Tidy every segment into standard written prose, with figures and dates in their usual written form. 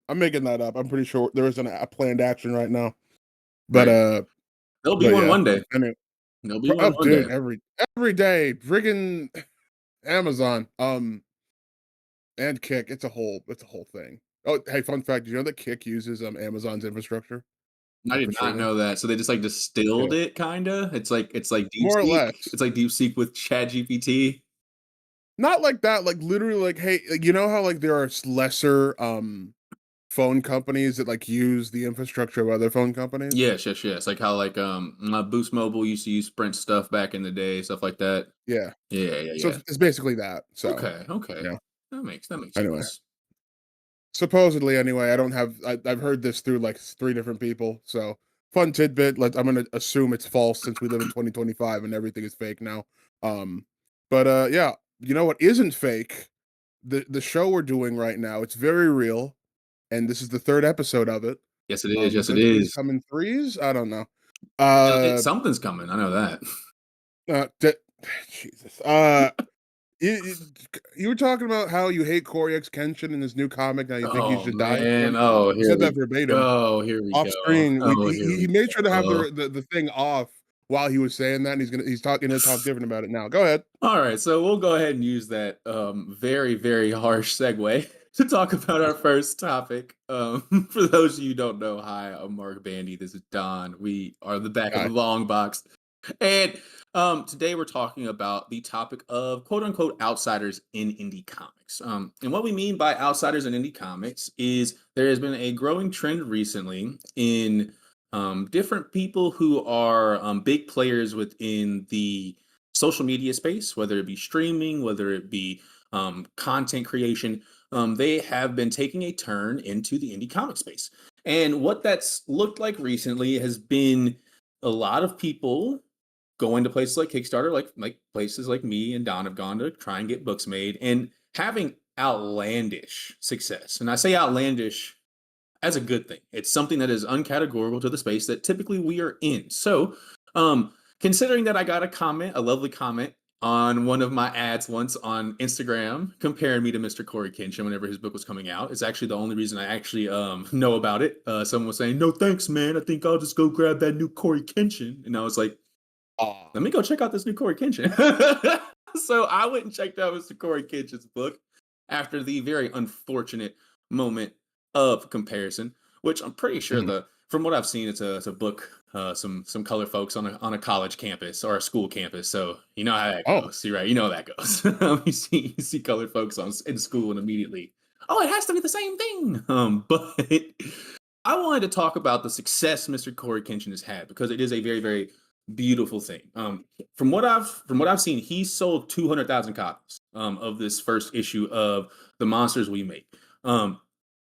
I'm making that up. I'm pretty sure there isn't a planned action right now. But Right. There'll be one yeah. one day. Anyway, There'll be one oh, one day. dude, every day, friggin' Amazon, and Kick. It's a whole thing. Oh, hey, fun fact: did you know that Kick uses Amazon's infrastructure I for did not streaming? know that. So they just like distilled Yeah, it, kinda. It's like more or DeepSeek. less. It's like DeepSeek with ChatGPT. Not like that. Like literally, like hey, like, you know how like there are lesser phone companies that like use the infrastructure of other phone companies. Yes, yes, yes. Like how like my Boost Mobile used to use Sprint stuff back in the day, stuff like that. Yeah. Yeah, yeah, So yeah. it's basically that. So Okay, okay. yeah. That makes Anyway, sense. supposedly anyway, I don't have. I've heard this through like three different people. So fun tidbit. I'm gonna assume it's false since we live in 2025 and everything is fake now. Um, but yeah, you know what isn't fake? The show we're doing right now. It's very real, and this is the third episode of it. Yes, it is. Yes, it Eventually to is. come in threes. I don't know. It's something's coming. I know that. Uh, Jesus. You, you were talking about how you hate CORYxKENSHIN in his new comic. Now you think he Oh should die man. again. Oh, You here said that we verbatim go. Here we off go. screen. Oh, here He we made sure to have go. the thing off while he was saying that, and he's talking to talk different about it now. Go ahead. All right, so we'll go ahead and use that very, very harsh segue to talk about our first topic. For those of you who don't know, hi, I'm Mark Bandy. This is Don. We are the back of the Guy. long box. And today we're talking about the topic of quote unquote outsiders in indie comics. And what we mean by outsiders in indie comics is there has been a growing trend recently in different people who are big players within the social media space, whether it be streaming, whether it be content creation. They have been taking a turn into the indie comic space. And what that's looked like recently has been a lot of people going to places like Kickstarter, like places like me and Don have gone to try and get books made and having outlandish success. And I say outlandish as a good thing. It's something that is uncategorical to the space that typically we are in. So, considering that I got a lovely comment on one of my ads once on Instagram comparing me to Mr. CORYxKENSHIN whenever his book was coming out. It's actually the only reason I actually know about it. Someone was saying, "No thanks, man. I think I'll just go grab that new CORYxKENSHIN." And I was like, Aw. let me go check out this new CORYxKENSHIN. So I went and checked out Mr. CORYxKENSHIN's book after the very unfortunate moment of comparison, which I'm pretty sure Mhm. from what I've seen, it's a book, some color folks on a college campus or a school campus. So you know how that Oh. goes. See, right? You know how that goes. You see colored folks in school and immediately, oh, it has to be the same thing. But I wanted to talk about the success Mr. CORYxKENSHIN has had because it is a very, very beautiful thing. From what I've seen, he sold 200,000 copies of this first issue of the monsters we make.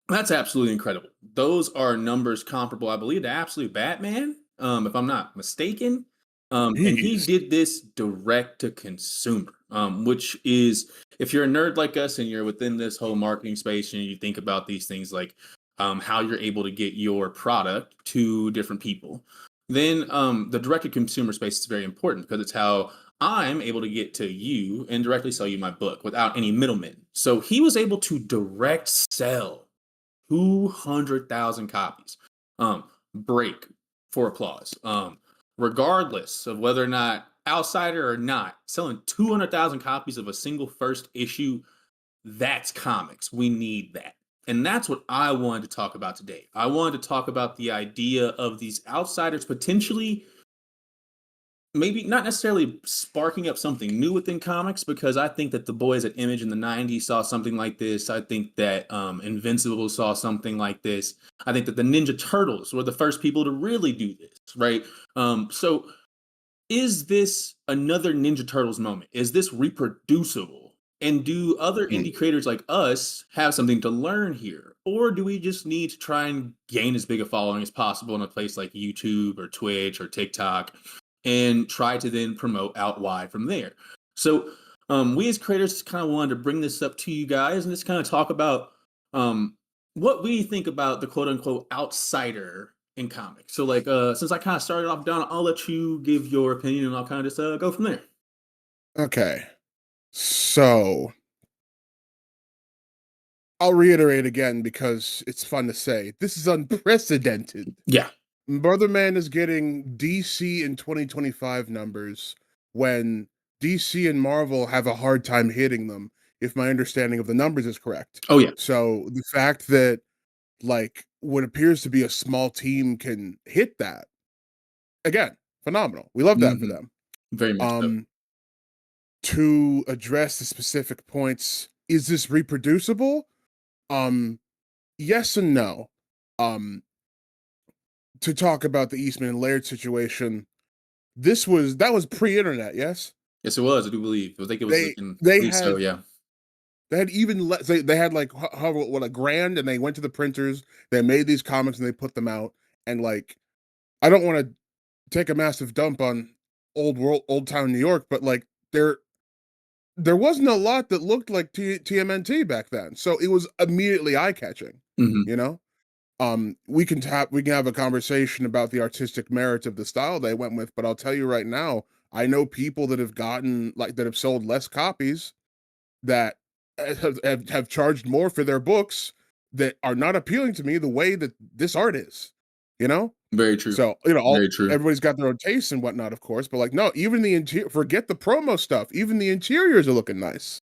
That's absolutely incredible. Those are numbers comparable, I believe, to Absolute Batman, if I'm not mistaken. And he Jeez. did this direct to consumer, which is, if you're a nerd like us and you're within this whole marketing space and you think about these things like how you're able to get your product to different people, then the direct to consumer space is very important because it's how I'm able to get to you and directly sell you my book without any middlemen. So he was able to direct sell 200,000 copies. Break for applause. Regardless of whether or not outsider or not, selling 200,000 copies of a single first issue, that's comics. We need that. And that's what I wanted to talk about today. I wanted to talk about the idea of these outsiders potentially maybe not necessarily sparking up something new within comics because I think that the boys at Image in the 90s saw something like this. I think that Invincible saw something like this. I think that the Ninja Turtles were the first people to really do this, right? So is this another Ninja Turtles moment? Is this reproducible? And do other Mm. indie creators like us have something to learn here? Or do we just need to try and gain as big a following as possible in a place like YouTube or Twitch or TikTok and try to then promote out wide from there? So we as creators kind of wanted to bring this up to you guys and just kind of talk about um, what we think about the quote unquote outsider in comics. So like since I kind of started off down, I'll let you give your opinion and I'll kind of just go from there. Okay. So I'll reiterate again because it's fun to say. This is unprecedented. Yeah. Brother Man is getting DC in 2025 numbers when DC and Marvel have a hard time hitting them, if my understanding of the numbers is correct. Oh yeah. So the fact that like what appears to be a small team can hit that again, phenomenal. We love that for Hmm. them. Very much so. Um, to address the specific points, is this reproducible? Um, yes and no. Um, to talk about the Eastman and Laird situation, that was pre-internet, yes? Yes, it was. I do believe. I think it was They looking. I they believe so. had Yeah. they had even let they had like what a grand, and they went to the printers, they made these comics and they put them out. And like I don't want to take a massive dump on old town New York, but like there wasn't a lot that looked like TMNT back then. So it was immediately eye-catching, Hmm. you know? We can have a conversation about the artistic merits of the style they went with, but I'll tell you right now, I know people that have gotten like that have sold less copies that have charged more for their books that are not appealing to me the way that this art is, you know? Very true. So, Very true. everybody's got their own tastes and whatnot, of course, but like, no, even the interior, forget the promo stuff, even the interiors are looking nice.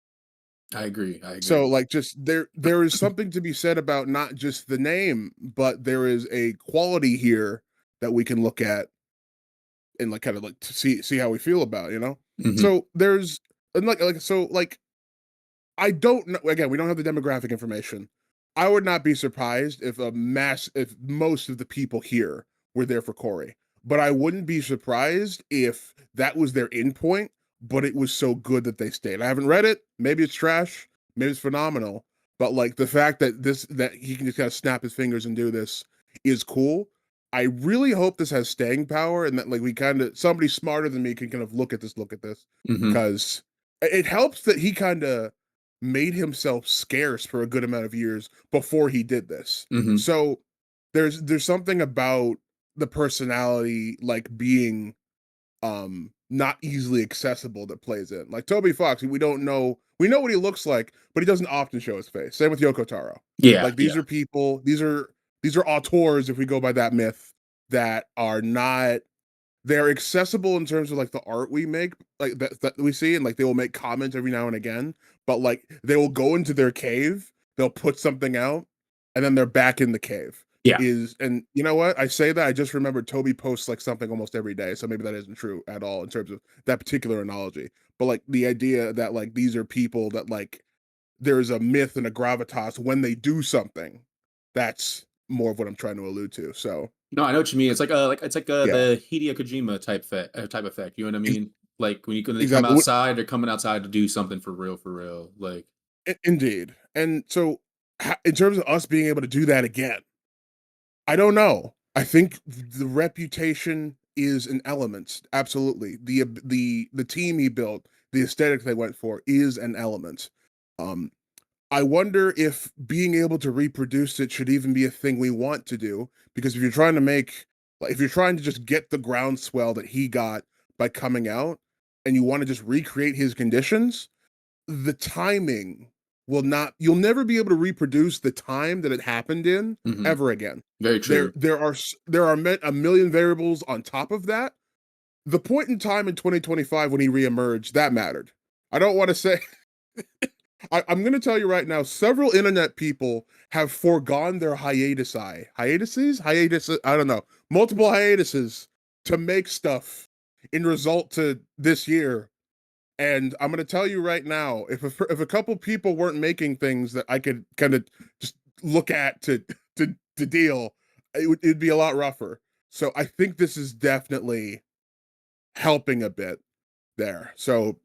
I agree. I So agree. like just there is something to be said about not just the name, but there is a quality here that we can look at and like kind of like to see how we feel about, you know? Hmm. So there's and like I don't know. Again, we don't have the demographic information. I would not be surprised if most of the people here were there for Corey, but I wouldn't be surprised if that was their endpoint. But it was so good that they stayed. I haven't read it. Maybe it's trash. Maybe it's phenomenal. But like the fact that he can just kind of snap his fingers and do this is cool. I really hope this has staying power and that like we kind of somebody smarter than me can kind of look at this, Hmm. because it helps that he kind of made himself scarce for a good amount of years before he did this. Hmm. So there's something about the personality like being not easily accessible that plays in. Like Toby Fox, we know what he looks like, but he doesn't often show his face. Same with Yoko Taro. Yeah. Like these Yeah. are people, these are auteurs, if we go by that myth, that are not they're accessible in terms of like the art we make, like that we see, and like they will make comments every now and again, but like they will go into their cave, they'll put something out, and then they're back in the cave. Yeah. Is and you know what? I say that I just remembered Toby posts like something almost every day, so maybe that isn't true at all in terms of that particular analogy. But like the idea that like these are people that like there's a myth and a gravitas when they do something. That's more of what I'm trying to allude to. So No, I know what you mean. It's like yeah, the Hideo Kojima type effect. You know what I ex- mean? Like when they come exactly. outside, they're coming outside to do something for real, for real. Like Indeed. And so, in terms of us being able to do that again, I don't know. I think the reputation is an element. Absolutely. The team he built, the aesthetic they went for is an element. Um, I wonder if being able to reproduce it should even be a thing we want to do. Because if you're trying to make, like, if you're trying to just get the groundswell that he got by coming out, and you want to just recreate his conditions, the timing will not you'll never be able to reproduce the time that it happened in mhm, ever again. very true. There are a million variables on top of that. The point in time in 2025 when he reemerged, that mattered. I don't want to say I'm going to tell you right now, several internet people have foregone their hiatuses, I don't know, multiple hiatuses to make stuff in result to this year. And I'm going to tell you right now, if a couple people weren't making things that I could kind of just look at to deal, it'd be a lot rougher. So I think this is definitely helping a bit there. So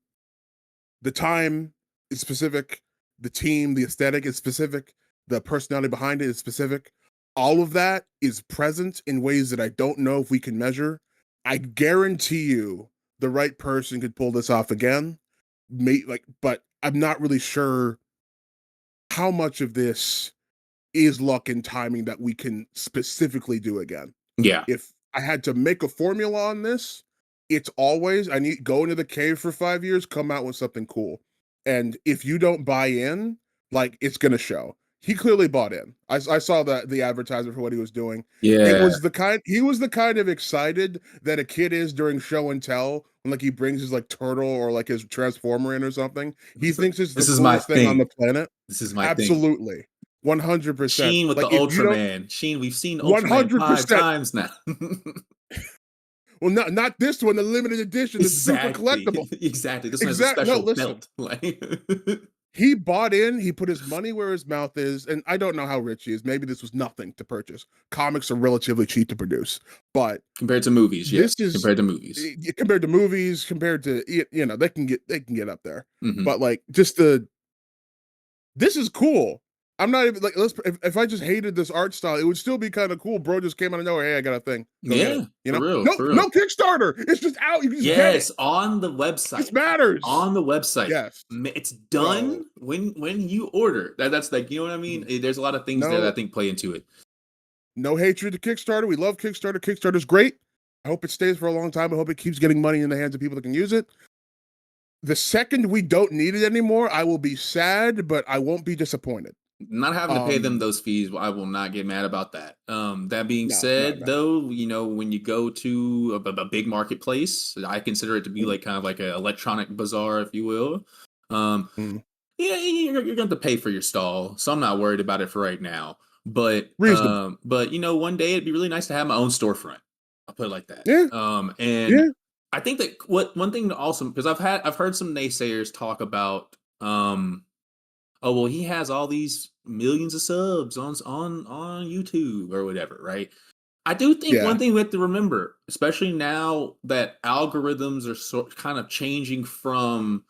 the time is specific, the team, the aesthetic is specific, the personality behind it is specific. All of that is present in ways that I don't know if we can measure. I guarantee you the right person could pull this off again. But I'm not really sure how much of this is luck and timing that we can specifically do again. Yeah. If I had to make a formula on this, it's always I need go into the cave for 5 years, come out with something cool. And if you don't buy in, like it's gonna show. he clearly bought in. I saw the advertisement for what he was doing. Yeah. He was the kind of excited that a kid is during show and tell when like he brings his like turtle or like his transformer in or something. He thinks it's the This is my coolest thing on thing. the planet. This is my thing. Absolutely. 100%. Sheen with the Like if you don't Ultraman. Sheen, we've seen Ultraman 5 100%. times now. Well, not this one, the limited edition, the super Exactly. collectible. Exactly. This one has a Exact. No, special listen. belt. Like He bought in, he put his money where his mouth is, and I don't know how rich he is. Maybe this was nothing to purchase. Comics are relatively cheap to produce, but compared to movies, this yes. is Compared to movies. compared to movies, compared to they can get up there. Hmm. But like just the this is cool. I'm not even like if I just hated this art style, it would still be kind of cool. Bro just came out of nowhere. Hey, I got a thing. Go get it. Yeah, You for know? real, No, for real. no Kickstarter. It's just out. You can just get it. Yes, on the This website. matters. On the website. Yes. It's So done when you order. That's like, you know what I mean? There's a lot of things there that I no think play into it. no hatred to Kickstarter. We love Kickstarter. Kickstarter's great. I hope it stays for a long time. I hope it keeps getting money in the hands of people that can use it. The second we don't need it anymore, I will be sad, but I won't be disappointed. Not having to pay them those fees, I will not get mad about that. That being No, no, said, no. though, you know, when you go to a big marketplace, I consider it to be Mm, like kind of like an electronic bazaar, if you will. Um, mm. yeah, you're going to pay for your stall, so I'm not worried about it for right now. Reasonable. But you know, one day it'd be really nice to have my own storefront. I'll put it like that. Yeah, And yeah, I think that what one thing awesome, because I've heard some naysayers talk about oh well, he has all these millions of subs on YouTube or whatever, right? I do think yeah. one thing we have to remember, especially now that algorithms are kind of changing from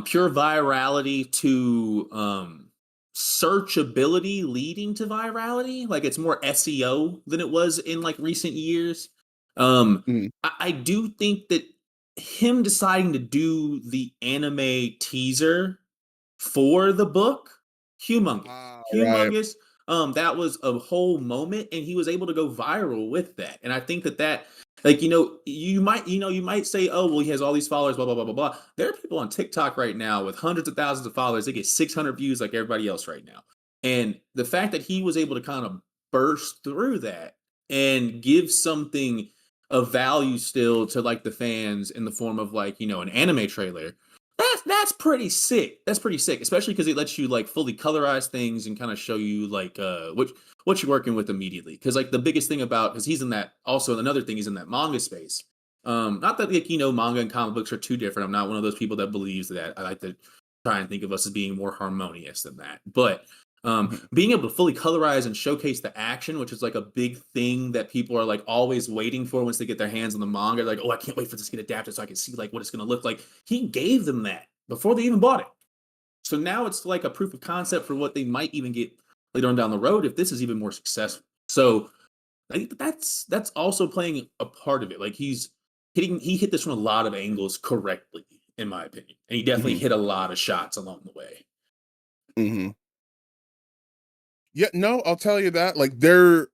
pure virality to searchability leading to virality. Like it's more SEO than it was in like recent years. Mm. I do think that him deciding to do the anime teaser for the book, humongous, Right. humongous. That was a whole moment, and he was able to go viral with that. And I think that like, you know, you might say, oh well, he has all these followers, blah blah blah blah blah. There are people on TikTok right now with hundreds of thousands of followers. They get 600 views like everybody else right now. And the fact that he was able to kind of burst through that and give something of value still to like the fans in the form of like, you know, an anime trailer, that's pretty sick. That's pretty sick, especially because it lets you like fully colorize things and kind of show you like what you're working with immediately. Because like the biggest thing about, because he's in that, also another thing, he's in that manga space. Not that like, you know, manga and comic books are too different. I'm not one of those people that believes that. I like to try and think of us as being more harmonious than that. But Mhm. being able to fully colorize and showcase the action, which is like a big thing that people are like always waiting for once they get their hands on the manga. Like, oh, I can't wait for this to get adapted so I can see like what it's going to look like. He gave them that before they even bought it. So now it's like a proof of concept for what they might even get later on down the road if this is even more successful. So I think that's also playing a part of it. Like he hit this from a lot of angles correctly, in my opinion, and he definitely Mhm. hit a lot of shots along the way. Mhm. Yeah, no, I'll tell you that. Like they're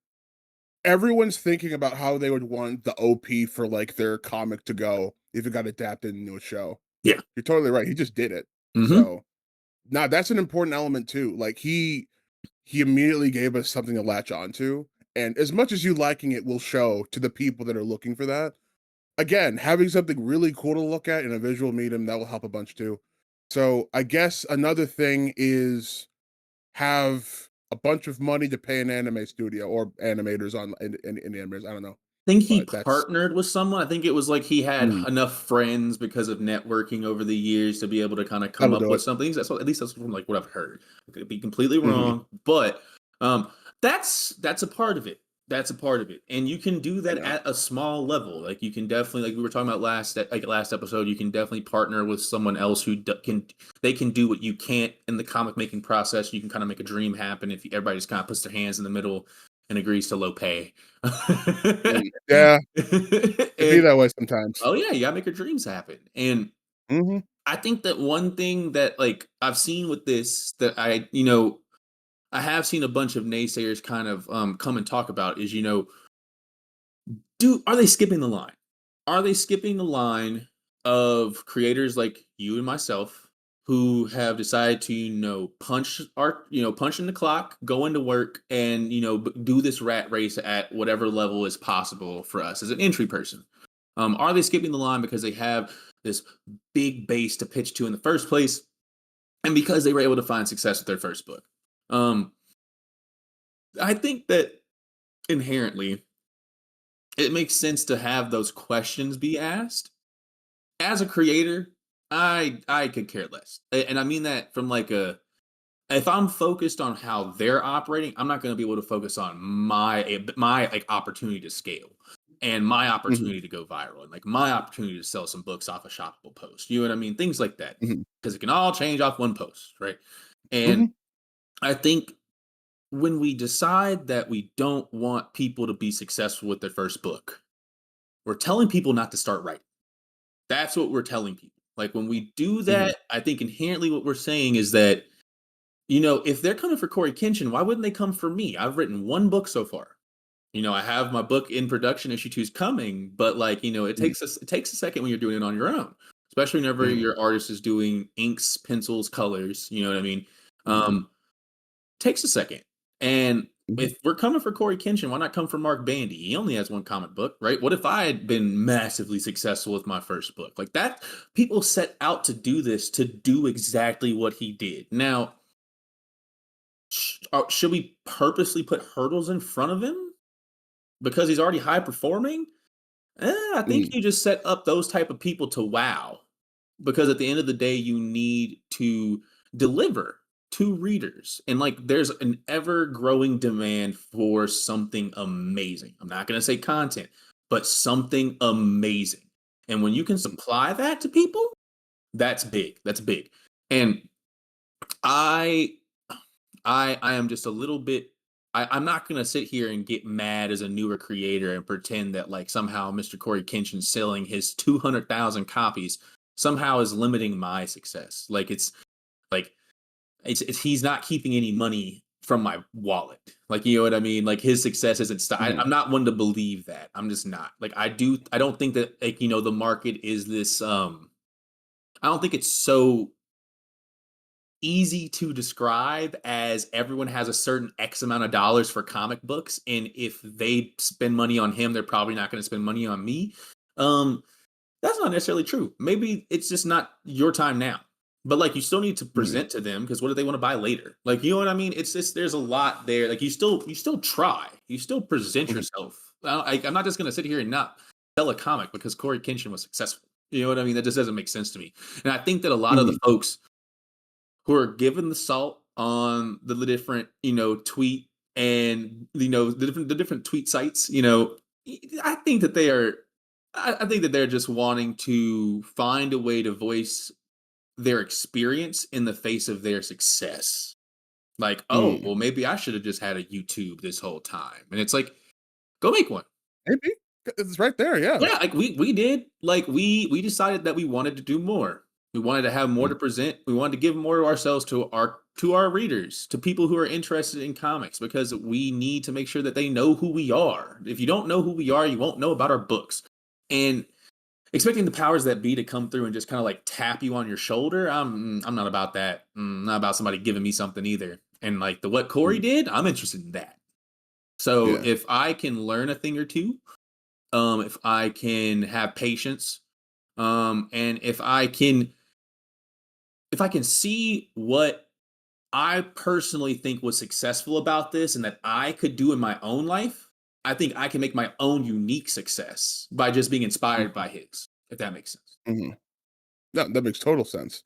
everyone's thinking about how they would want the OP for like their comic to go if it got adapted into a show. Yeah. You're totally right. He just did it. Mm-hmm. So, now that's an important element too. Like he immediately gave us something to latch on to. And as much as you liking it will show to the people that are looking for that, again, having something really cool to look at in a visual medium, that will help a bunch too. So I guess another thing is have a bunch of money to pay an anime studio or animators on in animators. I don't know, Think he but that's partnered with someone. I think it was like he had mm, enough friends because of networking over the years to be able to kind of come that'll up do with it. something. That's what, at least that's from like what I've heard. I could be completely Hmm. wrong, but um, that's a part of it. That's a part of it, and you can do I that know. at a small level. Like you can definitely, like we were talking about last episode, you can definitely partner with someone else who can they can do what you can't in the comic making process. You can kind of make a dream happen if everybody just kind of puts their hands in the middle and agrees to low pay. Mm, yeah, it be And that way sometimes. oh yeah, you gotta make your dreams happen. And Hmm. I think that one thing that like I've seen with this that I, you know, I have seen a bunch of naysayers kind of come and talk about is, you know, are they skipping the line? Are they skipping the line of creators like you and myself who have decided to, punch in the clock, go into work, and do this rat race at whatever level is possible for us as an entry person. Are they skipping the line because they have this big base to pitch to in the first place, and because they were able to find success with their first book? Um, I think that inherently it makes sense to have those questions be asked. As a creator, I could care less, and I mean that from like a if I'm focused on how they're operating, I'm not going to be able to focus on my like opportunity to scale and my Hmm. opportunity to go viral and like my opportunity to sell some books off a shoppable post. You know what I mean? Things like that, Hmm. because it can all change off one post, right? And Hmm. I think when we decide that we don't want people to be successful with their first book, we're telling people not to start writing. That's what we're telling people. Like when we do Hmm. that, I think inherently what we're saying is that, if they're coming for Corey Kenshin, why wouldn't they come for me? I've written one book so far. I have my book in production, issue two's coming, but like, it takes a second when you're doing it on your own, especially whenever Hmm. your artist is doing inks, pencils, colors, you know what I mean? Hmm. Um, takes a second. And Hmm. if we're coming for Corey Kenshin, why not come for Mark Bandy? He only has one comic book, right? What if I had been massively successful with my first book? Like that, people set out to do this to do exactly what he did. Now, should we purposely put hurdles in front of him because he's already high performing? I think Hmm. you just set up those type of people to wow, because at the end of the day, you need to deliver to readers, and like there's an ever growing demand for something amazing. I'm not going to say content, but something amazing. And when you can supply that to people, that's big. That's big. And I I am just a little bit. I'm not gonna sit here and get mad as a newer creator and pretend that like somehow Mr. Corey Kenshin selling his 200,000 copies somehow is limiting my success. Like it's he's not keeping any money from my wallet. Like you know what I mean? Like his success isn't. Hmm. I'm not one to believe that. I'm just not. Like I don't think that like the market is this. I don't think it's so easy to describe as everyone has a certain X amount of dollars for comic books, and if they spend money on him, they're probably not going to spend money on me. Um, that's not necessarily true. Maybe it's just not your time now. But like you still need to Hmm. present to them because what do they want to buy later? Like you know what I mean? It's just there's a lot there. Like you still try. You still present Hmm. yourself. I'm not just gonna sit here and not sell a comic because Corey Kenshin was successful. You know what I mean? That just doesn't make sense to me. And I think that a lot of the Hmm. folks who are given the salt on the different, tweet and the different tweet sites, I think that they are I think that they're just wanting to find a way to voice their experience in the face of their success. Like, oh, Hmm. well, maybe I should have just had a YouTube this whole time. And it's like, go make one. Maybe it's right there. Yeah. Yeah, like we did. Like we decided that we wanted to do more. We wanted to have more Hmm. to present. We wanted to give more of ourselves to our readers, to people who are interested in comics, because we need to make sure that they know who we are. If you don't know who we are, you won't know about our books. And expecting the powers that be to come through and just kind of like tap you on your shoulder, I'm not about that. Not about somebody giving me something either. And like the what Corey Hmm. did, I'm interested in that. So Yeah. if I can learn a thing or two, if I can have patience, and if I can see what I personally think was successful about this and that I could do in my own life, I think I can make my own unique success by just being inspired Hmm. by his, if that makes sense. Hmm. No, that makes total sense.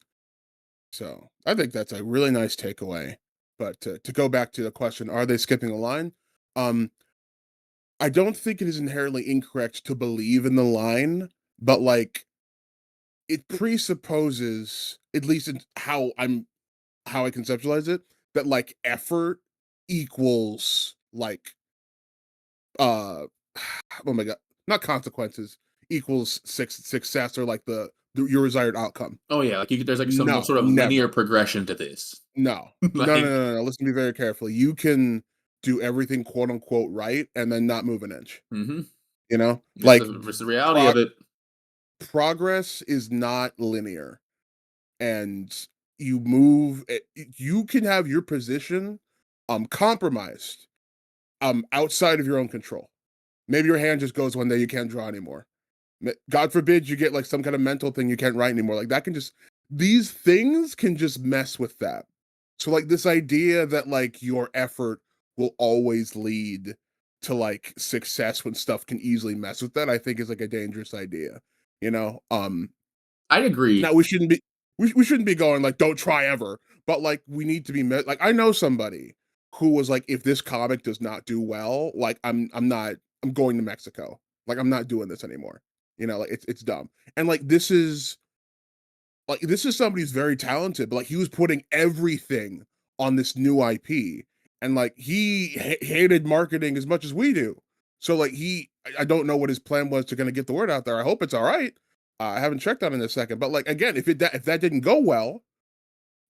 So I think that's a really nice takeaway. But to go back to the question, are they skipping a line? Um, I don't think it is inherently incorrect to believe in the line, but like it presupposes, at least in how I conceptualize it, that like effort equals like uh oh my god, not consequences equals success or like your desired outcome. Oh yeah, like there's like some No, sort of linear never. progression to this. No. No, no, Like, no, no, no. Listen to me very carefully. You can do everything quote unquote right and then not move an inch. hmm You know? it's Like the reality pro- of it. progress is not linear. And you move, you can have your position compromised outside of your own control. Maybe your hand just goes one day, you can't draw anymore. God forbid you get like some kind of mental thing you can't write anymore. Like that can just these things can just mess with that. So like this idea that like your effort will always lead to like success when stuff can easily mess with that, I think is like a dangerous idea. You know? I agree. Now we shouldn't be going like don't try ever, but like we need to be like I know somebody who was like if this comic does not do well, like I'm going to Mexico. Like I'm not doing this anymore. You know, like it's dumb. And like this is somebody who's very talented, but like he was putting everything on this new IP and like he hated marketing as much as we do. So like I don't know what his plan was to kind of get the word out there. I hope it's all right. I haven't checked on it in a second, but like again, if that didn't go well,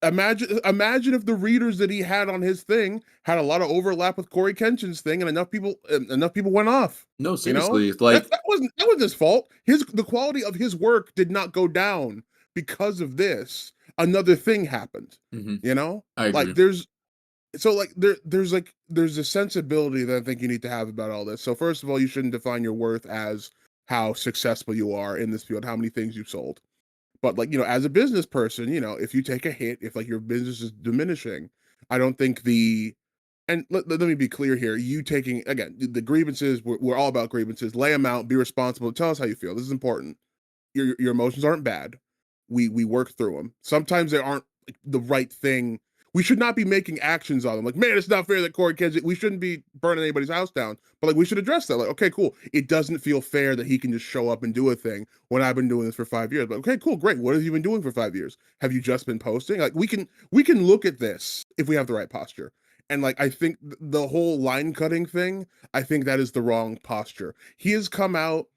imagine if the readers that he had on his thing had a lot of overlap with Corey Kenshin's thing, and enough people went off. No, You know, seriously, like that wasn't his fault. The quality of his work did not go down because of this. Another thing happened. mhm, You know, I like agree. there's a sensibility that I think you need to have about all this. So first of all, you shouldn't define your worth as how successful you are in this field, how many things you've sold. But like, as a business person, if you take a hit, if like your business is diminishing, I don't think and let me be clear here. You taking again the grievances, we're all about grievances. Lay them out, be responsible. Tell us how you feel. This is important. Your emotions aren't bad. We work through them. Sometimes they aren't like, the right thing. We should not be making actions on them. Like, man, it's not fair that Corey Kenshin. We shouldn't be burning anybody's house down. But like, we should address that. Like, okay, cool. It doesn't feel fair that he can just show up and do a thing when I've been doing this for 5 years. But okay, cool, great. What have you been doing for 5 years? Have you just been posting? Like, we can look at this if we have the right posture. And like, I think the whole line cutting thing, I think that is the wrong posture. He has come out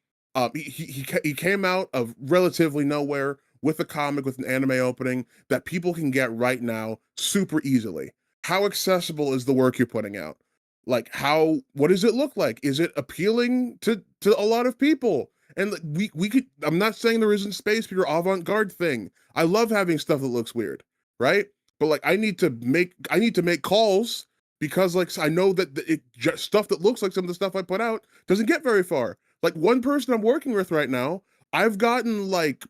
he came out of relatively nowhere with a comic with an anime opening that people can get right now super easily. How accessible is the work you're putting out? Like what does it look like? Is it appealing to a lot of people? And like, we could I'm not saying there isn't space for your avant-garde thing. I love having stuff that looks weird, right? But like I need to make calls because like I know that stuff that looks like some of the stuff I put out doesn't get very far. Like one person I'm working with right now, I've gotten like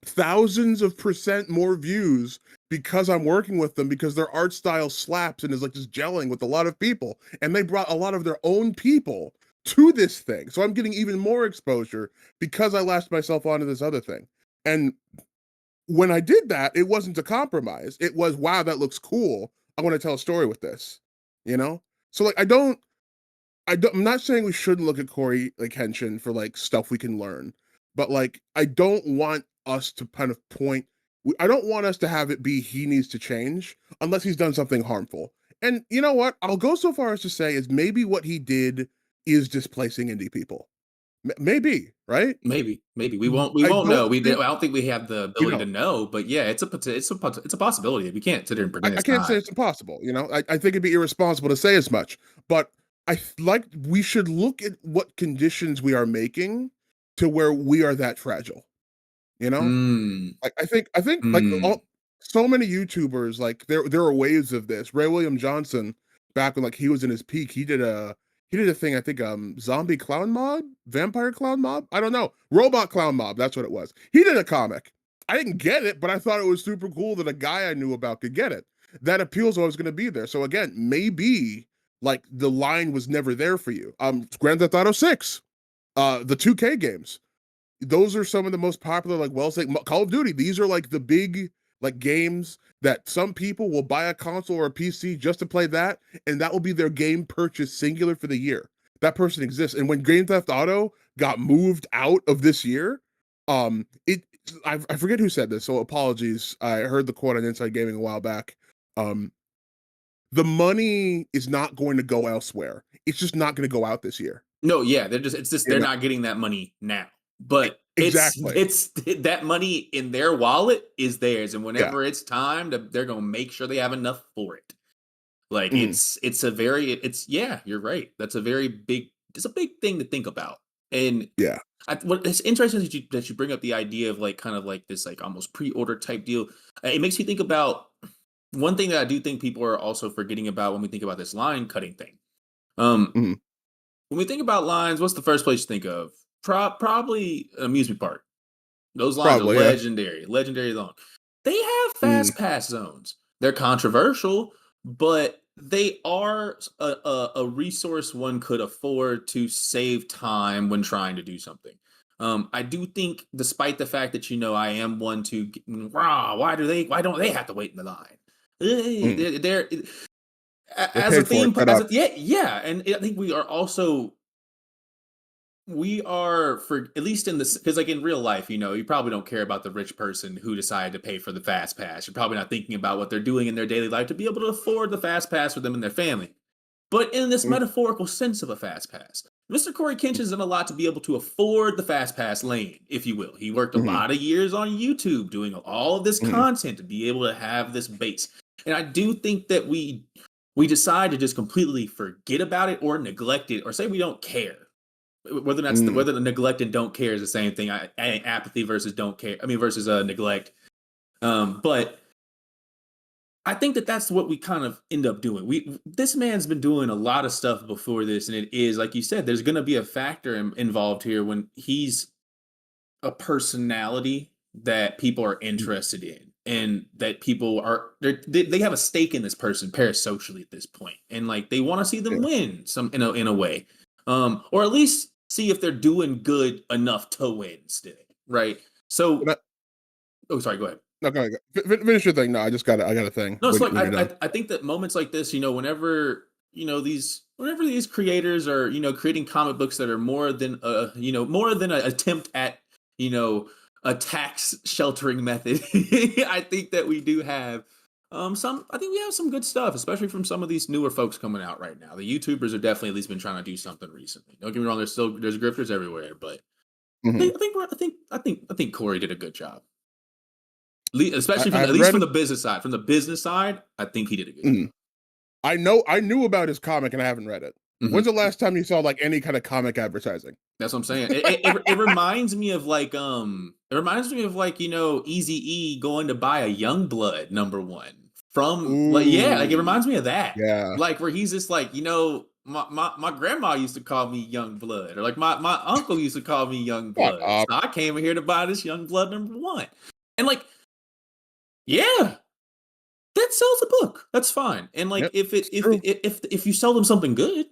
thousands of percent more views because I'm working with them because their art style slaps and is like just gelling with a lot of people. And they brought a lot of their own people to this thing. So I'm getting even more exposure because I latched myself onto this other thing. And when I did that, it wasn't a compromise. It was, wow, that looks cool. I want to tell a story with this, you know? So like I'm not saying we shouldn't look at Corey like Henshin for like stuff we can learn, but like I don't want us to kind of point. I don't want us to have it be he needs to change unless he's done something harmful. And you know what? I'll go so far as to say is maybe what he did is displacing indie people. Maybe, right? Maybe we I won't don't know. I think don't think we have the we ability to don't. know, but yeah, it's a possibility. We can't sit there and pretend I it's can't say not. it's impossible. I think it'd be irresponsible to say as much, but like we should look at what conditions we are making to where we are that fragile. You know, Mm, like I think like mm. so many YouTubers like there are waves of this. Ray William Johnson, back when like he was in his peak, he did a thing. I think zombie clown mob, vampire clown mob. I don't know, robot clown mob. That's what it was. He did a comic. I didn't get it, but I thought it was super cool that a guy I knew about could get it. That appeals. I was going to be there. So again, maybe like the line was never there for you. Grand Theft Auto 6, the 2K games, those are some of the most popular, like Call of Duty. These are like the big like games that some people will buy a console or a PC just to play that, and that will be their game purchase singular for the year. That person exists. And when Grand Theft Auto got moved out of this year, it I forget who said this, so apologies. I heard the quote on Inside Gaming a while back. Um, the money is not going to go elsewhere. It's just not going to go out this year. No, yeah, it's just You they're know, not getting that money now. But exactly. it's that money in their wallet is theirs, and Yeah. whenever it's time they're gonna make sure they have enough for it. Like Mhm. it's a very it's yeah, you're right. That's a very big it's a big thing to think about. And Yeah. what it's interesting that you bring up the idea of like kind of like this like almost pre-order type deal. It makes me think about one thing that I do think people are also forgetting about when we think about this line cutting thing. Um, Mhm. when we think about lines, what's the first place you think of? Probably an amusement park. Those lines are Probably, yeah. legendary, legendary long. They have Mm, fast pass zones. They're controversial, but they are a resource one could afford to save time when trying to do something. I do think, despite the fact that I am one to, wow, why don't they have to wait in the line? mm. They're They as a paid for it. theme, Shut as up. a yeah, and I think we are for at least in this because like in real life, you probably don't care about the rich person who decided to pay for the fast pass. You're probably not thinking about what they're doing in their daily life to be able to afford the fast pass for them and their family. But in this Mm, metaphorical sense of a fast pass, Mr. Corey Kenshin's done a lot to be able to afford the fast pass lane, if you will. He worked a mhm, lot of years on YouTube doing all of this mhm, content to be able to have this base. And I do think that we decide to just completely forget about it or neglect it or say we don't care mm. whether the neglect and don't care is the same thing. Apathy versus don't care. I mean, versus neglect. But I think that that's what we kind of end up doing. This man's been doing a lot of stuff before this, and it is like you said. There's going to be a factor involved here when he's a personality that people are Mm. interested in, and that people they have a stake in this person parasocially at this point, and like they want to see them Yeah. win some in a way, or at least see if they're doing good enough to win still, right? So, But oh, sorry, go ahead. no, go ahead. Finish your thing. No, I got a thing No, it's like when you're done. I think that moments like this, whenever whenever these creators are creating comic books that are more than more than an attempt at you know a tax sheltering method, I think that we do have some. I think we have some good stuff, especially from some of these newer folks coming out right now. The YouTubers are definitely at least been trying to do something recently. Don't get me wrong, there's grifters everywhere, but Mhm. I think Corey did a good job. Especially I from at haven't least read from it. the business side. From the business side, I think he did a good job. Mhm. I knew about his comic and I haven't read it. When's Hmm. the last time you saw like any kind of comic advertising? That's what I'm saying. It reminds me of like it reminds me of like Easy E going to buy a Young Blood #1 from like yeah, like it Ooh, reminds me of that. yeah. Like where he's just like my grandma used to call me Young Blood, or like my uncle used to call me Young Shut Blood. up. So I came in here to buy this Young Blood #1, and like yeah, that sells a book. That's fine. And like Yep, it's true. if you sell them something good,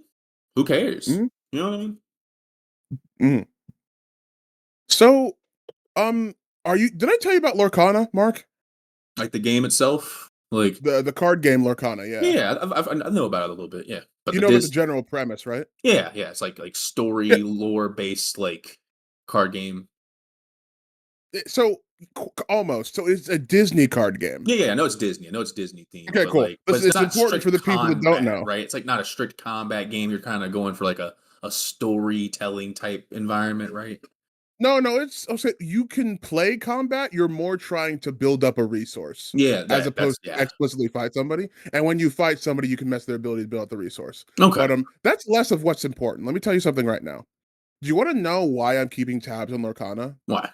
who cares? Mhm, You know what I mean? mhm. So, um, are you? Did I tell you about Lorcana, Mark? Like the game itself, like The card game Lorcana? Yeah. yeah, I know about it a little bit. Yeah, but You the know about the dis general premise, right? yeah, it's like Yeah. story lore based like card game. So almost. So it's a Disney card game. Yeah, I know it's Disney. I know it's Disney themed, Okay, but cool. like, but Listen, it's it's not important for strict the people that don't combat, know. right? It's like not a strict combat game. You're kind of going for like a storytelling type environment, right? No, no, it's okay. You can play combat. You're more trying to build up a resource Yeah, as that's opposed to yeah. explicitly fight somebody. And when you fight somebody, you can mess their ability to build up the resource. Okay, But that's less of what's important. Let me tell you something right now. Do you want to know why I'm keeping tabs on Lorcana? why?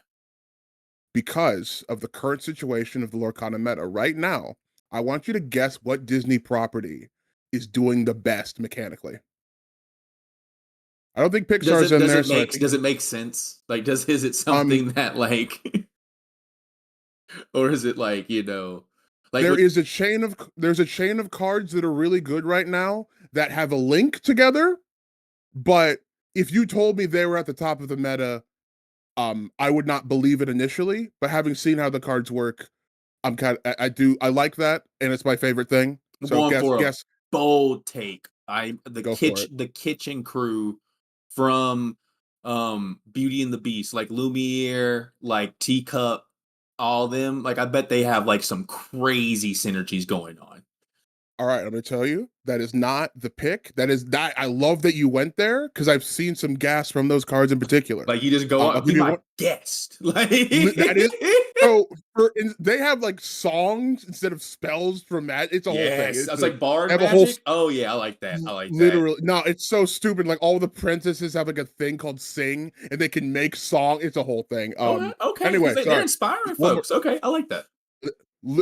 Because of the current situation of the Lorcana meta right now. I want you to guess what Disney property is doing the best mechanically. I don't think Pixar's in there, so I think Does it make sense? Like, is it um something that like, or is it like like there what? is a there's a chain of cards that are really good right now that have a link together, but if you told me they were at the top of the meta, I would not believe it initially. But having seen how the cards work, I like that, and it's my favorite thing. I'm So going for a guess bold take. go for it. The kitchen crew from Beauty and the Beast, like Lumiere, like Teacup, all them. Like I bet they have like some crazy synergies going on. All right, I'm gonna tell you that is not the pick. That is that I love that you went there because I've seen some gas from those cards in particular. Like you just go I'll up, be give you my one. guest. Like That is. So they have like songs instead of spells from that. It's a whole thing. Yes, I It's was a like bard they have a whole magic. Oh yeah, I like that. I like that. literally no. It's so stupid. Like all the princesses have like a thing called sing, and they can make song. It's a whole thing. Okay, okay, because Anyway, they're sorry. inspiring One more. folks. Okay, I like that.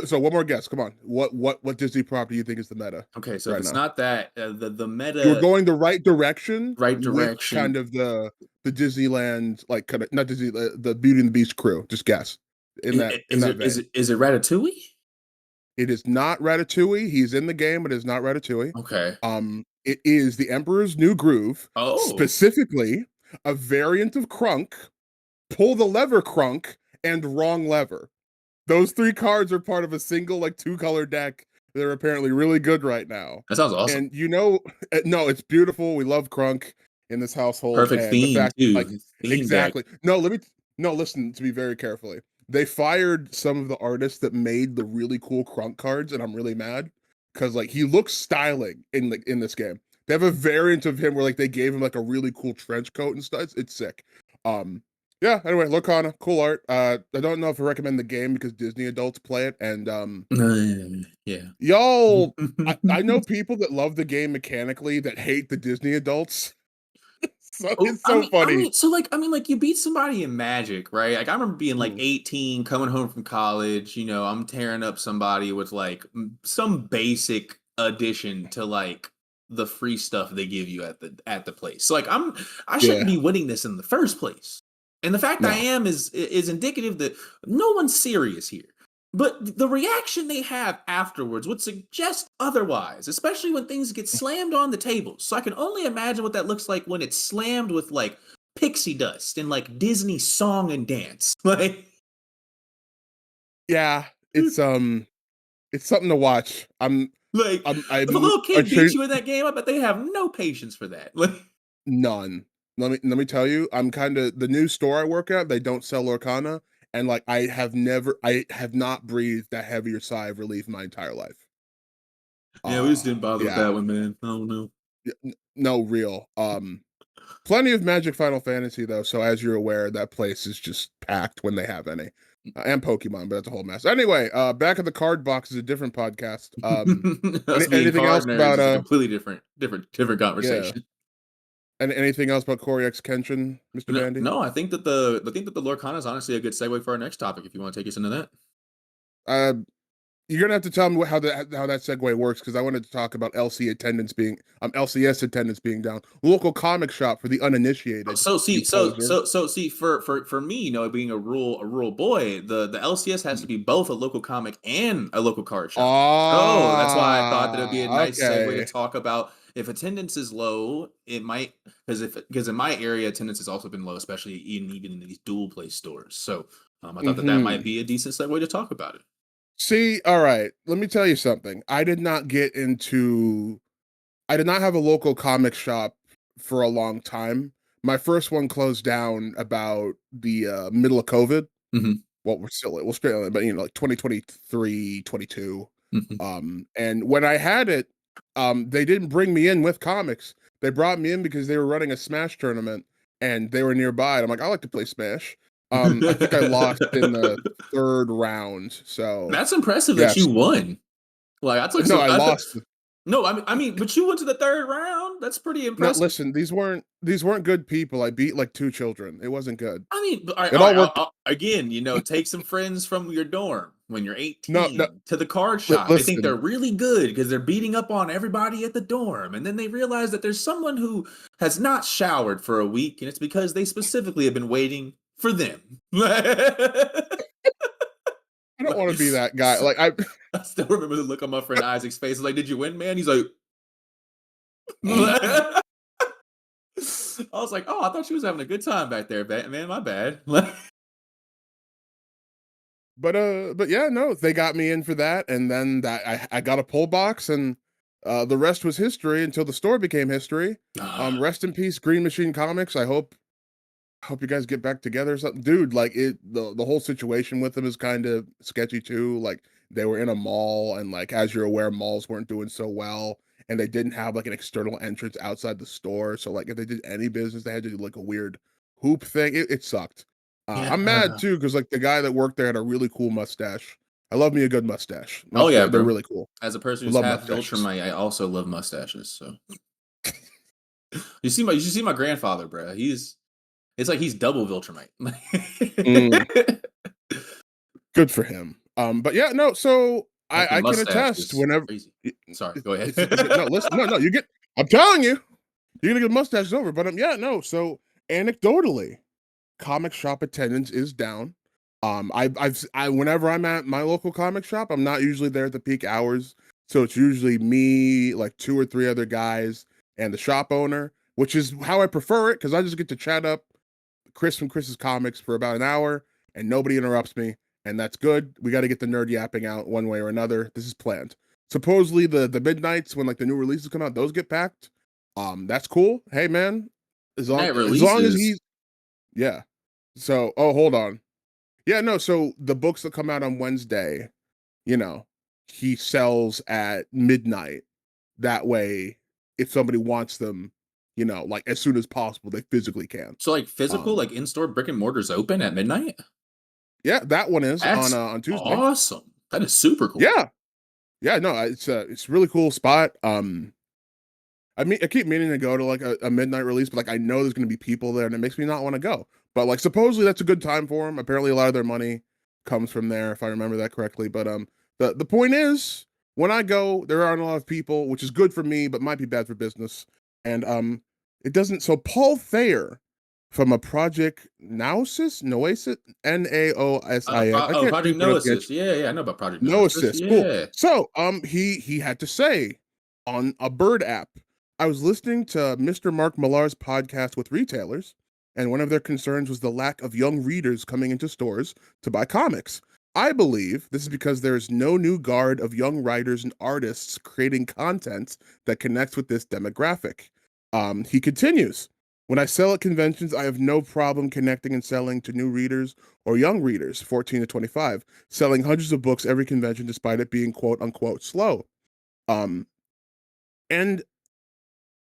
So one more guess. Come on. What Disney property you think is the meta Okay, so if right it's now? not that, the You're meta going the right direction right with direction. kind of the Disneyland, like kind of not Disney, the Beauty and the Beast crew. Just guess in Is that it vein. Ratatouille? It is not Ratatouille. He's in the game, but it's not Ratatouille. Okay. It is the Emperor's New Groove, Oh, specifically a variant of Crunk, Pull the Lever Crunk, and Wrong Lever. Those three cards are part of a single like two-color deck. They're apparently really good right now. that sounds awesome. And no, it's beautiful. We love Crunk in this household, Perfect and the theme fact like too. Theme deck. exactly. No, listen to me very carefully. They fired some of the artists that made the really cool Crunk cards, and I'm really mad because like he looks styling in this game. They have a variant of him where like they gave him like a really cool trench coat and stuff. It's sick. Um, yeah, anyway, Lorcana, cool art. I don't know if I recommend the game because Disney adults play it, and Yeah. y'all, I know people that love the game mechanically that hate the Disney adults. So Oh, it's so funny. like you beat somebody in Magic, right? Like I remember being like Mm, 18, coming home from college, I'm tearing up somebody with like some basic addition to like the free stuff they give you at the place. So like I shouldn't yeah, be winning this in the first place. And the fact I no. am is indicative that no one's serious here. But the reaction they have afterwards would suggest otherwise, especially when things get slammed on the table. So I can only imagine what that looks like when it's slammed with like pixie dust and like Disney song and dance. Like, Yeah, it's something to watch. like if a I'm little kid beats ashamed you in that game, I bet they have no patience for that. Like, none. Let me tell you, I'm kind of the new store I work at, they don't sell Lorcana, and like I have not breathed a heavier sigh of relief in my entire life. yeah, we just didn't bother with Yeah. that one, man. I don't know. No real. Plenty of Magic Final Fantasy though, so as you're aware, that place is just packed when they have any. And Pokemon, but that's a whole mess. Anyway, back of the card box is a different podcast. Us being Anything else card nerds about is a completely different yeah, conversation. and anything else about CORYxKENSHIN, Mr. No, Bandy? no, I think that the Lorcana is honestly a good segue for our next topic. If you want to take us into that. Uh, you're gonna have to tell me how that segue works because I wanted to talk about LCS attendance being down. Local comic shop for the uninitiated. You poser. So see, for me, being a rural boy, the LCS has to be both a local comic and a local card shop. So that's why I thought that it'd be a Ah, nice segue to okay. talk about if attendance is low, it might because in my area attendance has also been low, especially even in these dual place stores. So I thought that that might Hmm. be a decent segue to talk about it. See, all right. Let me tell you something. I did not have a local comic shop for a long time. My first one closed down about the middle of COVID. Hmm. Well, we're still, but like 2023, 22. Hmm. And when I had it, they didn't bring me in with comics. They brought me in because they were running a Smash tournament and they were nearby. And I'm like, I like to play Smash. I think I lost in the third round. So That's impressive that you yes, won. Like I took no, some. I lost. No, but you went to the third round. That's pretty No, impressive. listen, these weren't good people. I beat like two children. It wasn't good. I mean, It all worked. again, take some friends from your dorm when you're No, no, 18 to the card shop. They think they're listen. really good because they're beating up on everybody at the dorm, and then they realize that there's someone who has not showered for a week, and it's because they specifically have been waiting for them. I don't Like, want to be that guy. Like I I still remember the look on my friend Isaac's face. I was like, "Did you win, man?" He's like. I was like, "Oh, I thought she was having a good time back there, man. My bad." but yeah, no, they got me in for that, and then that I got a pull box, and the rest was history until the store became history. Rest in peace, Green Machine Comics. I hope you guys get back together or something. Dude, like the whole situation with them is kind of sketchy too. Like they were in a mall and like as you're aware, malls weren't doing so well and they didn't have like an external entrance outside the store. So like if they did any business, they had to do like a weird hoop thing. It sucked. Yeah. I'm mad too because like the guy that worked there had a really cool mustache. I love me a good mustache. Oh yeah, They're bro. really cool. As a person I who's love half mustaches. Viltrumite, I also love mustaches. So you should see my grandfather, bro. It's like he's double Viltrumite. Mm, good for him. But yeah, no. So That I can mustache attest is whenever crazy. it, Sorry, go ahead. no, listen, no, you get. I'm telling you, you're gonna get mustaches over. But yeah, no. So anecdotally, comic shop attendance is down. Whenever I'm at my local comic shop, I'm not usually there at the peak hours. So it's usually me, like two or three other guys, and the shop owner, which is how I prefer it because I just get to chat up Chris from Chris's Comics for about an hour and nobody interrupts me. And that's good. We got to get the nerd yapping out one way or another. This is planned. Supposedly the midnights when like the new releases come out, those get packed. That's cool. Hey man, Midnight as long as releases. he's yeah. So, oh, hold on. Yeah, no. So the books that come out on Wednesday, you know, he sells at midnight. That way, if somebody wants them, like as soon as possible, they physically can. So like physical, Um, like in-store brick and mortars open at midnight? yeah, that one is That's on Tuesday. awesome. That is super cool. Yeah, yeah. No, it's a really cool spot. I mean, I keep meaning to go to like a midnight release, but like I know there's going to be people there, and it makes me not want to go. But like supposedly that's a good time for them. Apparently, a lot of their money comes from there, if I remember that correctly. But the point is, when I go, there aren't a lot of people, which is good for me, but might be bad for business. And it doesn't. So Paul Thayer from a project Noasis, Naosis. I can't Project speak pronunciation. Noasis. Yeah, yeah, I know about Project No Noasis. assist. Cool. Yeah. So, he had to say on a Bird app, I was listening to Mr. Mark Millar's podcast with retailers, and one of their concerns was the lack of young readers coming into stores to buy comics. I believe this is because there is no new guard of young writers and artists creating content that connects with this demographic. He continues. When I sell at conventions, I have no problem connecting and selling to new readers or young readers, 14 to 25, selling hundreds of books every convention despite it being quote unquote slow. Um, and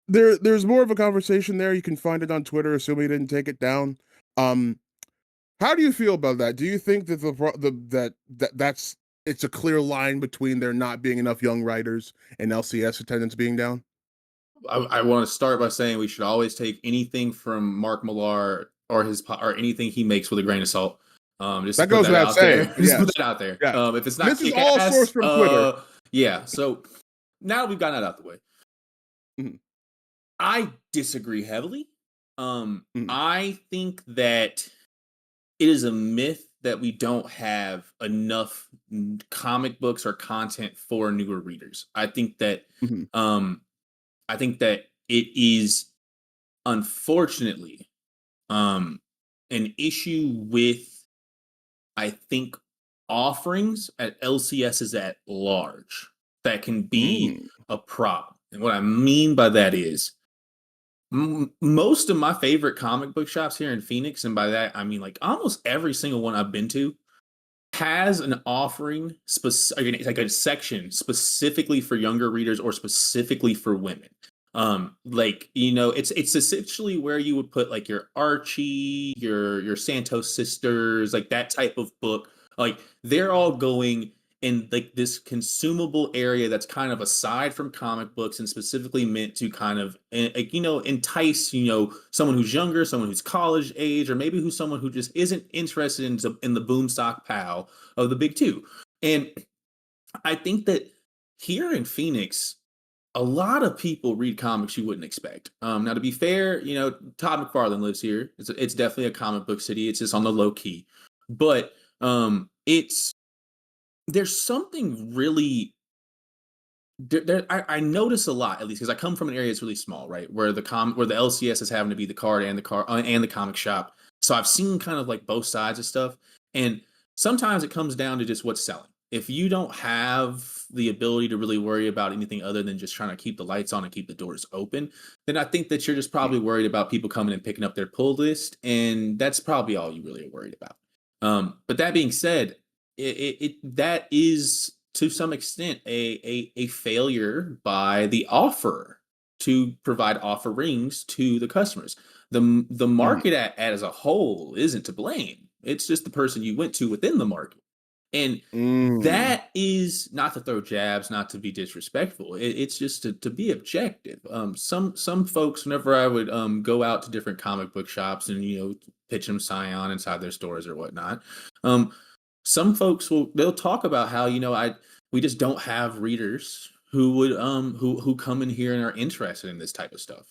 there's more of a conversation there. You can find it on Twitter, assuming you didn't take it down. Um, how do you feel about that? Do you think that that's it's a clear line between there not being enough young writers and LCS attendance being down? I want to start by saying we should always take anything from Mark Millar or or anything he makes with a grain of salt. Just to That put goes that without out there. saying, but Just put yes, that out there. yes. If it's And not this is kick all sourced ass, from Twitter. yeah. So now that we've gotten that out the way, Mhm, I disagree heavily. mhm, I think that it is a myth that we don't have enough comic books or content for newer readers. mhm, Um I think that it is unfortunately an issue with I think offerings at LCSs at large that can be mm, a problem. And what I mean by that is most of my favorite comic book shops here in Phoenix, and by that I mean like almost every single one I've been to, has an offering like a section specifically for younger readers or specifically for women. Like it's essentially where you would put like your Archie, your Santos sisters, like that type of book. Like they're all going in like this consumable area that's kind of aside from comic books and specifically meant to kind of like entice someone who's younger, someone who's college age, or maybe who's someone who just isn't interested in the boomstock pal of the big two. And I think that here in Phoenix, a lot of people read comics you wouldn't expect. Now, to be fair, Todd McFarlane lives here. It's definitely a comic book city. It's just on the low key, but it's there's something really I notice a lot, at least because I come from an area that's really small, right? Where the LCS is having to be the card and the comic shop. So I've seen kind of like both sides of stuff, and sometimes it comes down to just what's selling. If you don't have the ability to really worry about anything other than just trying to keep the lights on and keep the doors open, then I think that you're just probably worried about people coming and picking up their pull list, and that's probably all you really are worried about. But that being said, that is to some extent a failure by the offerer to provide offerings to the customers. The mhm, market as a whole isn't to blame. It's just the person you went to within the market. And Mm. that is not to throw jabs, not to be disrespectful. It's just to be objective. Some folks, whenever I would go out to different comic book shops and pitch them Scion inside their stores or whatnot, um, some folks they'll talk about how we just don't have readers who would who come in here and are interested in this type of stuff.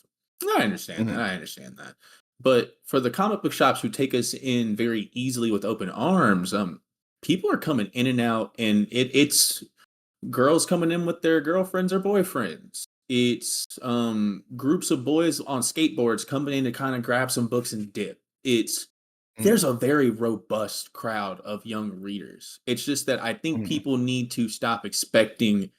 I understand that. Mhm. I understand that. But for the comic book shops who take us in very easily with open arms, people are coming in and out, and it's girls coming in with their girlfriends or boyfriends. It's groups of boys on skateboards coming in to kind of grab some books and dip. It's Mhm. There's a very robust crowd of young readers. It's just that I think Mhm. people need to stop expecting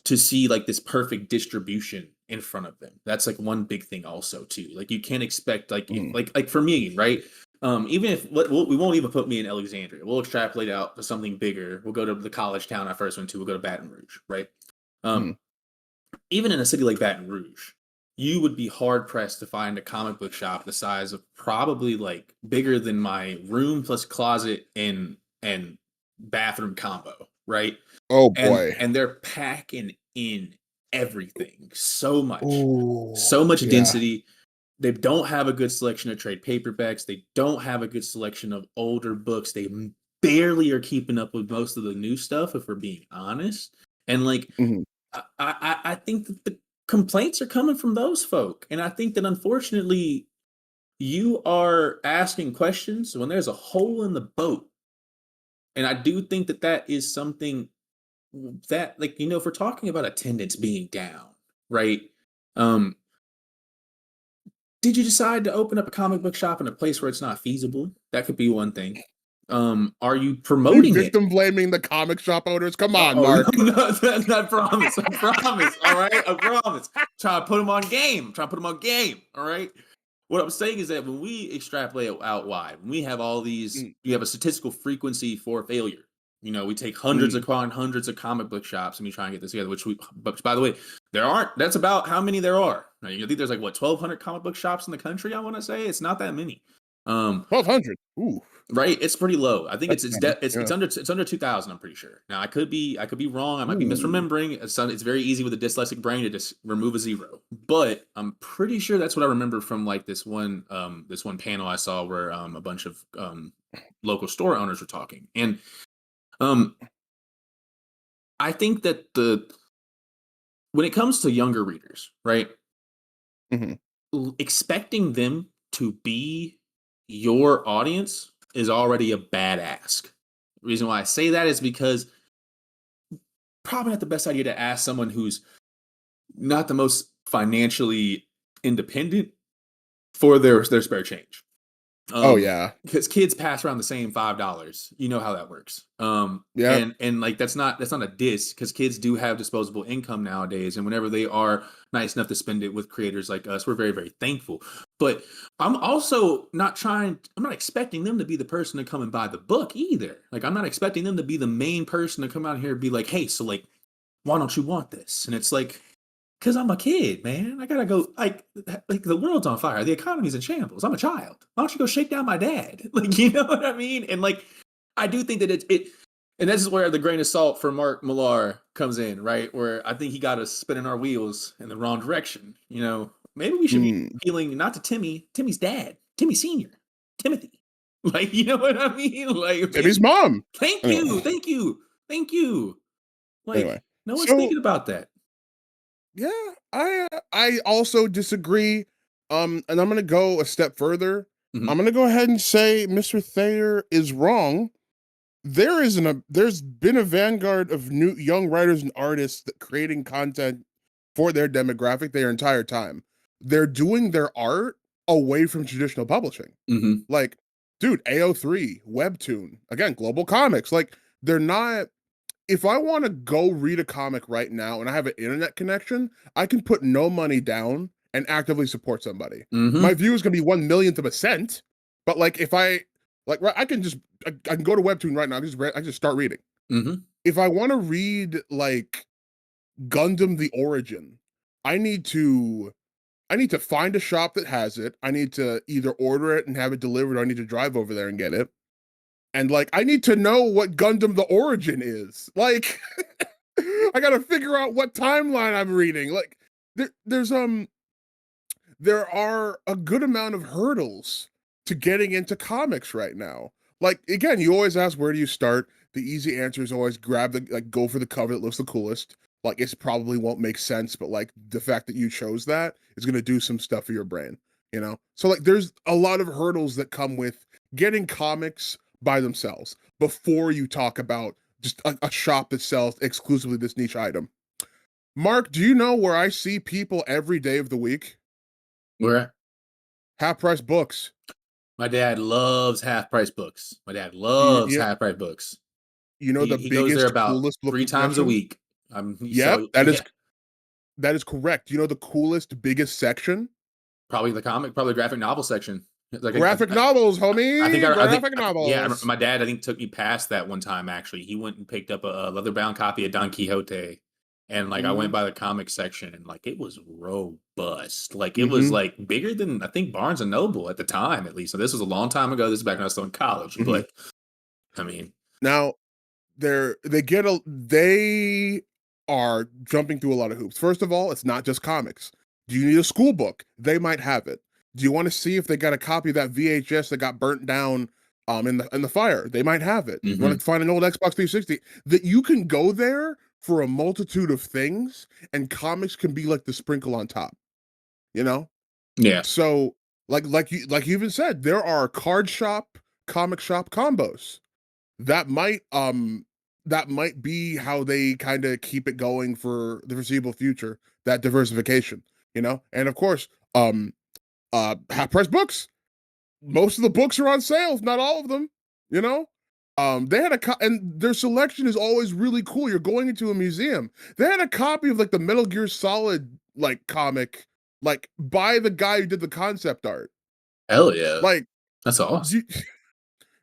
to see like this perfect distribution in front of them. That's like one big thing also too. Like you can't expect like if Mhm. like for me, right? Even if we won't even put me in Alexandria, we'll extrapolate out to something bigger. We'll go to the college town I first went to. We'll go to Baton Rouge, right? Um, Mhm. Even in a city like Baton Rouge, you would be hard pressed to find a comic book shop the size of probably like bigger than my room plus closet and bathroom combo, right? Oh and boy. and they're packing in everything Ooh. so much Yeah. density. They don't have a good selection of trade paperbacks. They don't have a good selection of older books. They barely are keeping up with most of the new stuff, if we're being honest. And like Mhm. I think that the complaints are coming from those folk, and I think that unfortunately you are asking questions when there's a hole in the boat. And I do think that that is something that, like, if we're talking about attendance being down, right? Um, did you decide to open up a comic book shop in a place where it's not feasible? That could be one thing. Are you Are you promoting it? victim blaming the comic shop owners? Come on, Oh no, Mark. no, I promise, I promise. All right, I promise. Try to put them on game. Try to put them on game. All right. What I'm saying is that when we extrapolate out wide, when we have all these, Mm. you have a statistical frequency for failure. We take hundreds Mm. upon hundreds of comic book shops and we try and get this together. But by the way, there aren't. That's about how many there are. Now, I think there's like what 1,200 comic book shops in the country. I want to say it's not that many. Um, 1,200. Ooh. Right, it's pretty low. I think That's many. it's Yeah. under 2,000. I'm pretty sure. Now I could be wrong. I might be Ooh. misremembering. It's very easy with a dyslexic brain to just remove a zero. But I'm pretty sure that's what I remember from like this one panel I saw where a bunch of local store owners were talking, and um I think that the when it comes to younger readers, right, Mhm. expecting them to be your audience is already a bad ask. The reason why I say that is because probably not the best idea to ask someone who's not the most financially independent for their spare change. Oh yeah. Because kids pass around the same $5. You know how that works. Yep. And like that's not a diss because kids do have disposable income nowadays, and whenever they are nice enough to spend it with creators like us, we're very, very thankful. But I'm also not trying. I'm not expecting them to be the person to come and buy the book either. Like I'm not expecting them to be the main person to come out here and be like, hey, so like, why don't you want this? And it's like, because I'm a kid, man. I gotta go. Like the world's on fire. The economy's in shambles. I'm a child. Why don't you go shake down my dad? Like, you know what I mean? And like, I do think that and this is where the grain of salt for Mark Millar comes in, right? Where I think he got us spinning our wheels in the wrong direction. Maybe we should be Mm. appealing not to Timmy's dad, Timmy Senior, Timothy. Like, you know what I mean? Like, Timmy's maybe. mom. Thank you, Anyway. thank you, thank you. Like, Anyway. no one's So thinking about that. yeah, I also disagree. And I'm gonna go a step further. Mhm. I'm gonna go ahead and say Mr. Thayer is wrong. There's been a vanguard of new young writers and artists that creating content for their demographic their entire time. They're doing their art away from traditional publishing. Mhm. Like, dude, AO3, Webtoon, again, Global Comics. Like, they're not. If I want to go read a comic right now and I have an internet connection, I can put no money down and actively support somebody. My Mhm. view is gonna be 1 millionth of a cent, but like if I like right, I can go to Webtoon right now. I just start reading. Mhm. If I want to read like Gundam the Origin, I need to I need to find a shop that has it. I need to either order it and have it delivered, or I need to drive over there and get it. and like I need to know what Gundam the Origin is. Like I gotta figure out what timeline I'm reading. Like there are a good amount of hurdles to getting into comics right now. Like again, you always ask where do you start? The easy answer is always grab the like go for the cover that looks the coolest. Like it probably won't make sense, but like the fact that you chose that is gonna do some stuff for your brain, you know? So like there's a lot of hurdles that come with getting comics by themselves before you talk about just a shop that sells exclusively this niche item. Mark, do you know where I see people every day of the week? Where Half price books. my dad loves half price books. My dad You, loves you, half price books. you know He the he goes there biggest, about coolest three looking times a section? week. Yep, So yeah, that is correct. You know the coolest, biggest section? probably the comic, probably the graphic novel section. Like Graphic novels, I think homie. Graphic yeah, novels. my dad I think took me past that one time actually. He went and picked up a leather bound copy of Don Quixote, and like I went Mm-hmm. by the comic section and like it was robust. Like it was Mm-hmm. like bigger than I think Barnes and Noble at the time at least. So this was a long time ago. This is back when I was still in college, Mm-hmm. but I mean, Now they are jumping through a lot of hoops. First of all, it's not just comics. Do you need a school book? They might have it. Do you want to see if they got a copy of that VHS that got burnt down in the fire? They might have it. You want mhm. to find an old Xbox 360 that you can go there for a multitude of things, and comics can be like the sprinkle on top, you know? Yeah. So like you even said, there are card shop, comic shop combos that might be how they kind of keep it going for the foreseeable future, that diversification, you know. And of course, half price books, most of the books are on sale, not all of them, you know. They had and their selection is always really cool. You're going into a museum. They had a copy of like the Metal Gear Solid like comic, like by the guy who did the concept art. Hell yeah. Like That's awesome. you,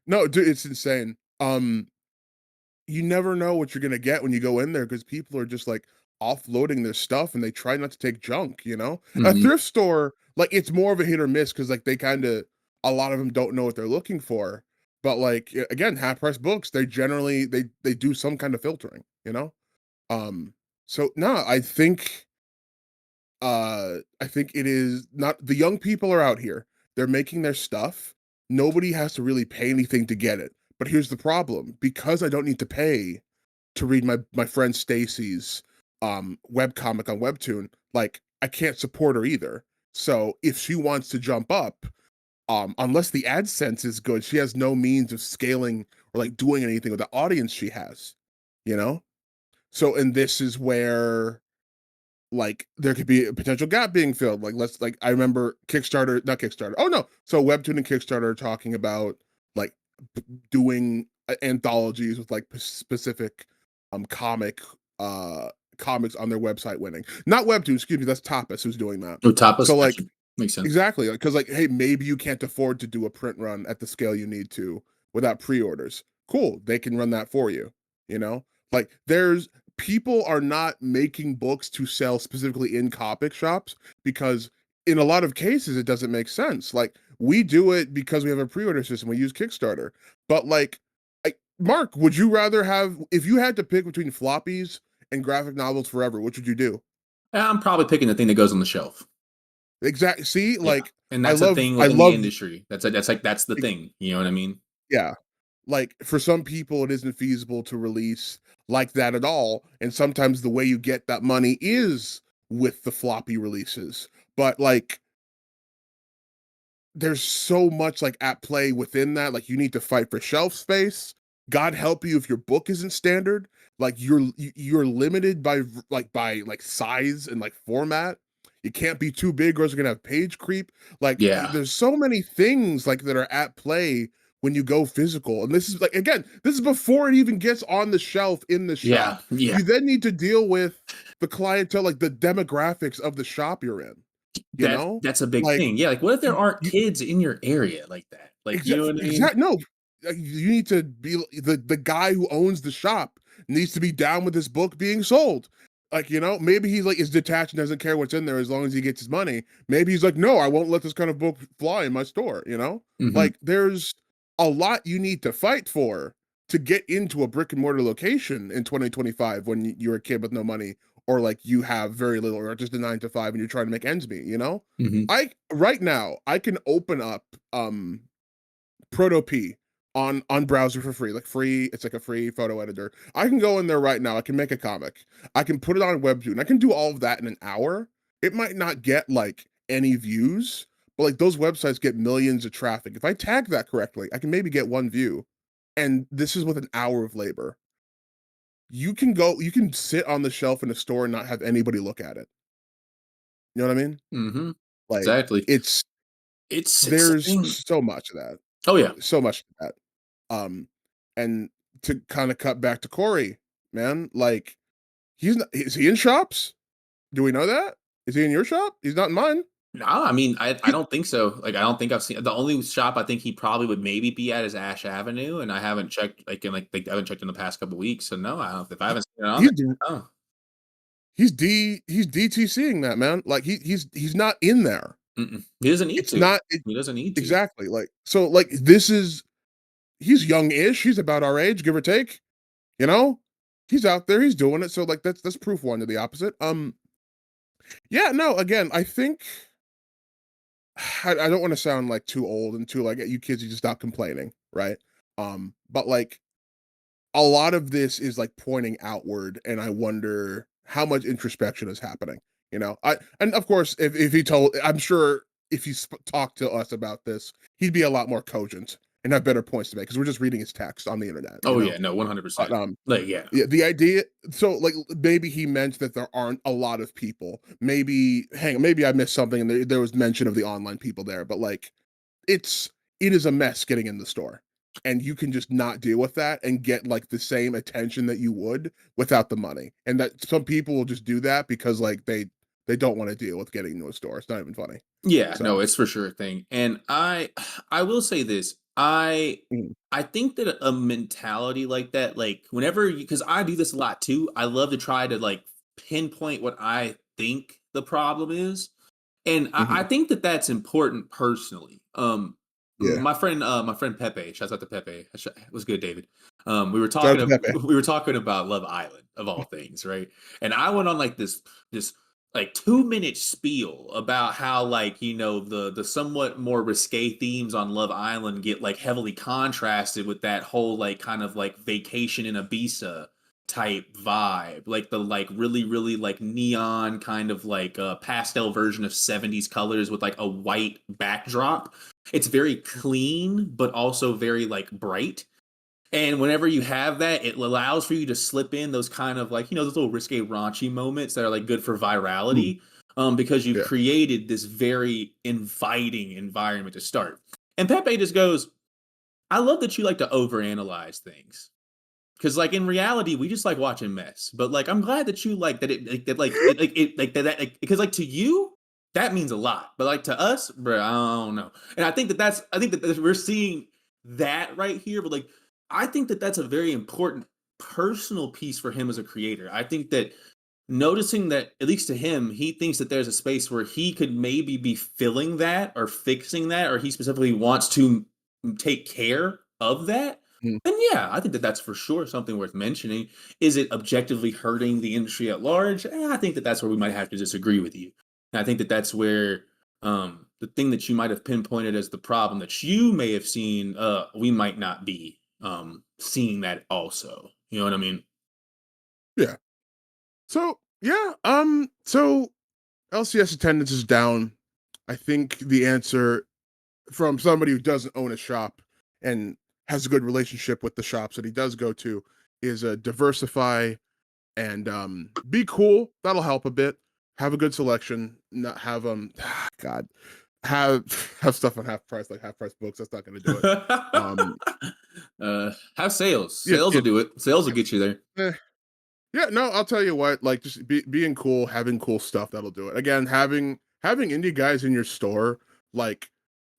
no, dude, it's insane. You never know what you're gonna get when you go in there because people are just like offloading their stuff and they try not to take junk, you know? A Mhm. thrift store, like it's more of a hit or miss because like they kind of a lot of them don't know what they're looking for. But like again, half price books, they generally they do some kind of filtering, you know? Um so no, I think it is not the young people are out here. They're making their stuff. Nobody has to really pay anything to get it. But here's the problem. Because I don't need to pay to read my friend Stacy's web comic on Webtoon, like I can't support her either. So if she wants to jump up, unless the AdSense is good, she has no means of scaling or like doing anything with the audience she has, you know? So and this is where like there could be a potential gap being filled. Like let's like I remember Kickstarter, not Kickstarter. Oh no, so Webtoon and Kickstarter are talking about like doing anthologies with like specific comic uh comics on their website winning. Not Webtoon, excuse me, that's Tapas who's doing that. Oh, tapas, So like gotcha. Makes sense. exactly, because like, hey, maybe you can't afford to do a print run at the scale you need to without pre-orders. Cool, they can run that for you. You know, like there's people are not making books to sell specifically in comic shops because in a lot of cases it doesn't make sense. Like we do it because we have a pre-order system. We use Kickstarter, but like, Mark, would you rather have if you had to pick between floppies and graphic novels forever? Which would you do? I'm probably picking the thing that goes on the shelf. Exactly. See, Yeah, like and I that's a love thing I within the love industry. That's the thing. You know what I mean? yeah. Like for some people it isn't feasible to release like that at all, and sometimes the way you get that money is with the floppy releases. But like there's so much like at play within that. Like you need to fight for shelf space. God help you if your book isn't standard. Like you're limited by by size and like format. You can't be too big or else you're gonna have page creep. Like Yeah, there's so many things like that are at play when you go physical. And this is like again, this is before it even gets on the shelf in the yeah, shop. yeah. You then need to deal with the clientele, like the demographics of the shop you're in. You know? That's a big Like thing. Yeah, like what if there aren't you, kids in your area like that? Like, you know what I mean? No, you need to be the guy who owns the shop needs to be down with this book being sold. Like, you know, maybe he's like is detached and doesn't care what's in there as long as he gets his money. Maybe he's like, no, I won't let this kind of book fly in my store, you know? Hmm. Like there's a lot you need to fight for to get into a brick and mortar location in 2025 when you're a kid with no money, or like you have very little, or just a 9 to 5 and you're trying to make ends meet, you know? Mhm. I right now I can open up Proto P on browser for free, like free. It's like a free photo editor. I can go in there right now. I can make a comic. I can put it on Webtoon. I can do all of that in an hour. It might not get like any views, but like those websites get millions of traffic. If I tag that correctly, I can maybe get one view. And this is with an hour of labor. You can sit on the shelf in a store and not have anybody look at it. You know what I mean? Mhm. Like Exactly. it's It's a there's thing. so much of that. Oh, yeah. So much of that. Um, and to kind of cut back to Corey, man, like he's not, is he in shops? Do we know that? Is he in your shop? He's not in mine. No, I mean, I He, don't think so. Like, I don't think I've seen the only shop I think he probably would maybe be at is Ash Avenue, and I haven't checked, I haven't checked in the past couple weeks, so no, I don't if I haven't seen it on he's there, no. he's DTCing that, man. Like he's not in there. Mm-mm. He doesn't need It's to. not He doesn't need to. exactly like so like this is he's young-ish. He's about our age, give or take. You know, he's out there. He's doing it. So like that's proof one to the opposite. Yeah, no. Again, I think I don't want to sound like too old and too like you kids, you just stop complaining, right? But like a lot of this is like pointing outward, and I wonder how much introspection is happening. You know, I and of course, if he told, I'm sure if he talked to us about this, he'd be a lot more cogent and have better points to make because we're just reading his text on the internet. You Oh, know, yeah, no, but 100%. Like, yeah. yeah, the idea. So like maybe he meant that there aren't a lot of people. Maybe hang on, maybe I missed something and there was mention of the online people there, but like it's it is a mess getting in the store. And you can just not deal with that and get like the same attention that you would without the money. And that some people will just do that because like they don't want to deal with getting into a store. It's not even funny. Yeah, no, So it's for sure a thing. And I will say this. I mm, I think that a mentality like that, like whenever you because I do this a lot too, I love to try to like pinpoint what I think the problem is. And I mhm, think that that's important personally. yeah. My friend Pepe, shouts out to Pepe. It was good, David. We were Shout out talking to Pepe. we were talking about Love Island of all things, right? And I went on like this like 2 minute spiel about how like the somewhat more risque themes on Love Island get like heavily contrasted with that whole like kind of like vacation in Ibiza type vibe, like the like really like neon kind of like pastel version of 70s colors with like a white backdrop. It's very clean but also very like bright, and whenever you have that, it allows for you to slip in those kind of like, those little risque raunchy moments that are like good for Mm, virality, because you've yeah. created this very inviting environment to start. And Pepe just goes, I love that you like to overanalyze things. Cause like in reality, we just like watching mess. But like, I'm glad that you like that it like that like, because like to you, that means a lot. But like to us, bro, I don't know. And I think that we're seeing that right here. But like, I think that that's a very important personal piece for him as a creator. I think that noticing that, at least to him, he thinks that there's a space where he could maybe be filling that or fixing that, or he specifically wants to take care of that. Mm, And yeah, I think that that's for sure something worth mentioning. Is it objectively hurting the industry at large? I think that that's where we might have to disagree with you. And I think that that's where the thing that you might have pinpointed as the problem that you may have seen, we might not be seeing that also. You know what I mean? yeah. So yeah. So LCS attendance is down. I think the answer from somebody who doesn't own a shop and has a good relationship with the shops that he does go to is diversify and be cool. That'll help a bit. Have a good selection. Not have God have have stuff on half price like half price books. That's not going to do it. Um, Have sales. yeah, Sales will do it. Sales will get you there. eh, yeah. No, I'll tell you what. Like just being cool, having cool stuff that'll do it. Again, having indie guys in your store, like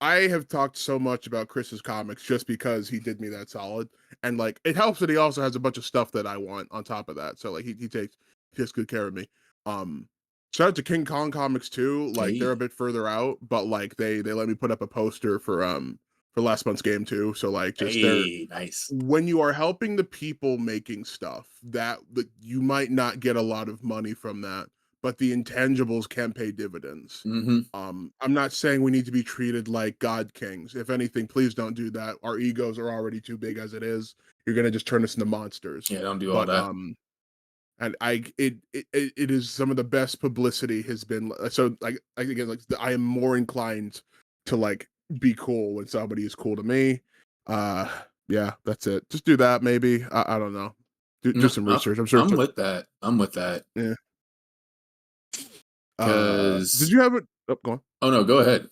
I have talked so much about Chris's comics just because he did me that solid, and like it helps that he also has a bunch of stuff that I want on top of that. So like he takes good care of me. Um, Shout out to King Kong Comics too. Like they're a Hey. bit further out, but like they let me put up a poster for for last month's game too. So like, just they're Hey, nice. when you are helping the people making stuff, that you might not get a lot of money from that, but the intangibles can pay dividends. Mm-hmm. I'm not saying we need to be treated like god kings. If anything, please don't do that. Our egos are already too big as it is. You're gonna just turn us into monsters. Yeah, don't do all But that. and it is some of the best publicity has been. So like again, like I am more inclined to like be cool when somebody is cool to me. Uh, yeah, that's it. Just do that. Maybe I don't know. Do No, some research. I'm sure. I'm with that. I'm with that. Yeah. Did Cause you have it? Oh, go on. oh no, go ahead.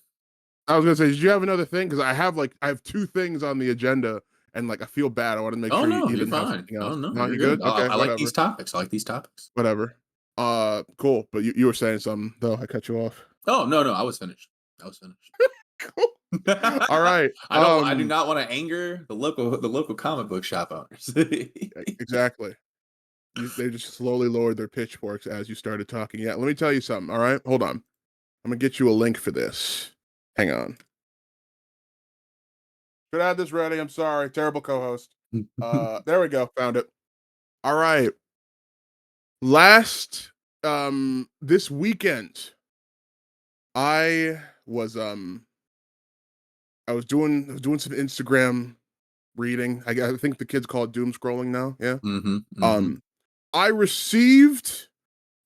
I was gonna say, did you have another thing? Because I have two things on the agenda, and like I feel bad. I want to make Oh sure you no, you're didn't have fine. something Oh else. no, No, you're you good. good? Okay, I like these whatever, topics. I like these topics. whatever. Cool. But you were saying something though. I cut you off. Oh no, no, I was finished. I was finished. Cool. All right. I do not want to anger the local comic book shop owners. Exactly. They just slowly lowered their pitchforks as you started talking. Yeah, let me tell you something. All right, hold on. I'm gonna get you a link for this. Hang on. Should have this ready. I'm sorry. Terrible co-host. There we go. Found it. All right. Last this weekend, I was I was doing some Instagram reading. I think the kids call it doom scrolling now. Yeah. Mm-hmm, mm-hmm. Um, I received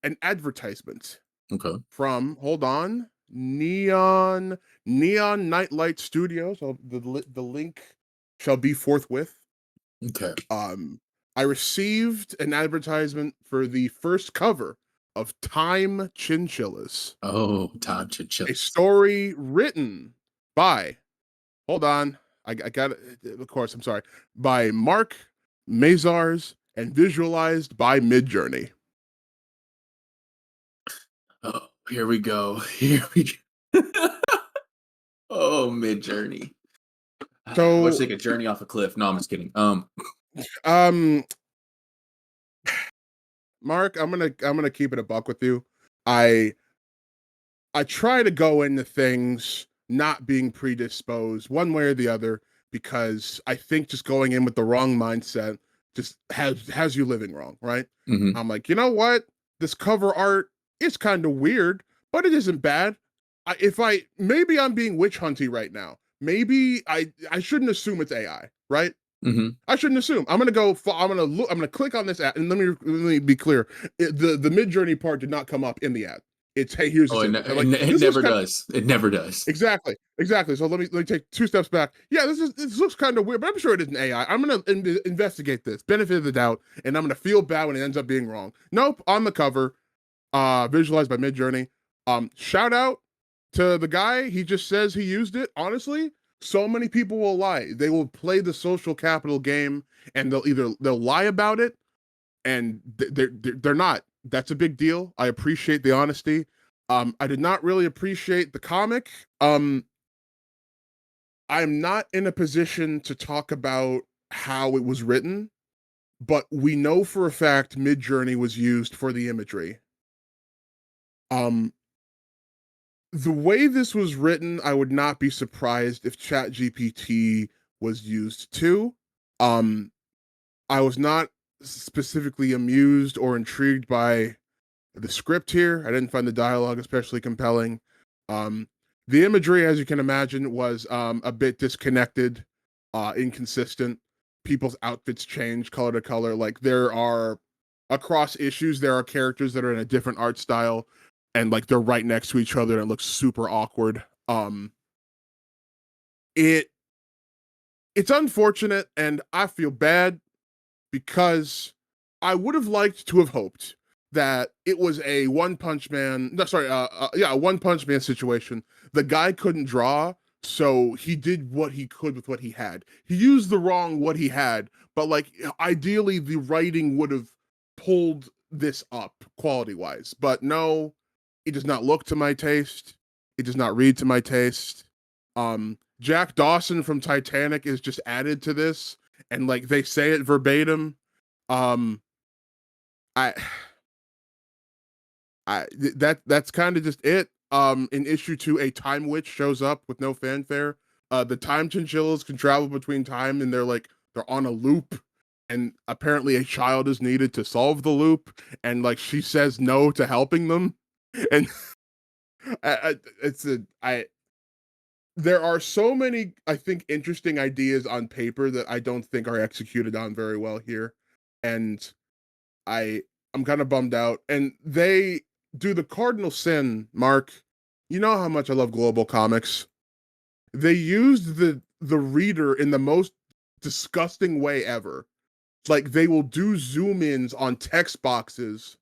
an advertisement Okay. from hold on Neon Nightlight Studios. So the link shall be forthwith. Okay. Um, I received an advertisement for the first cover of Time Chinchillas, Oh, time a chinchillas. story written by hold on, I got it. Of course, I'm sorry, by Mark Mazars and visualized by Midjourney. Oh, here we go. Here we go. Oh, mid journey. What's So, like a journey off a cliff? No, I'm just kidding. um, Mark, I'm gonna keep it a buck with you. I I try to go into things not being predisposed one way or the other because I think just going in with the wrong mindset just has you living wrong, right? mhm. I'm like, you know what? This cover art is kind of weird, but it isn't bad. If I maybe I'm being witch hunty right now. Maybe I shouldn't assume it's AI, right? Mhm. I shouldn't assume. I'm gonna go. I'm gonna look. I'm gonna click on this ad, and let me be clear. The mid journey part did not come up in the ad. It's hey, here's Oh, this image. I'm like, it this looks never kind does. It never does. exactly. So let me take two steps back. Yeah, this looks kind of weird, but I'm sure it isn't AI. I'm gonna investigate this, benefit of the doubt, and I'm gonna feel bad when it ends up being wrong. Nope, on the cover, visualized by Mid Journey. Shout out to the guy. He just says he used it. Honestly, so many people will lie. They will play the social capital game, and they'll lie about it, and they're not. That's a big deal. I appreciate the honesty. I did not really appreciate the comic. I'm not in a position to talk about how it was written, but we know for a fact Midjourney was used for the imagery. Um, the way this was written, I would not be surprised if ChatGPT was used too. Um, I was not specifically amused or intrigued by the script here. I didn't find the dialogue especially compelling. Um, the imagery, as you can imagine, was a bit disconnected, inconsistent. People's outfits change color to color. Like there are across issues, there are characters that are in a different art style, and like they're right next to each other, and it looks super awkward. It it's unfortunate, and I feel bad because I would have liked to have hoped that it was a One Punch Man. No, sorry, yeah, a One Punch Man situation. The guy couldn't draw, so he did what he could with what he had. He used the wrong what he had, but like ideally, the writing would have pulled this up quality wise. But no, it does not look to my taste. It does not read to my taste. Jack Dawson from Titanic is just added to this, and like they say it verbatim. Um, I, that's kind of just it. In issue two, a time witch shows up with no fanfare. The time chinchillas can travel between time, and they're on a loop, and apparently a child is needed to solve the loop, and like she says no to helping them, and it's a I. There are so many, I think, interesting ideas on paper that I don't think are executed on very well here, and I I'm kind of bummed out. And they do the cardinal sin, Mark. You know how much I love global comics. They used the reader in the most disgusting way ever. Like they will do zoom ins on text boxes,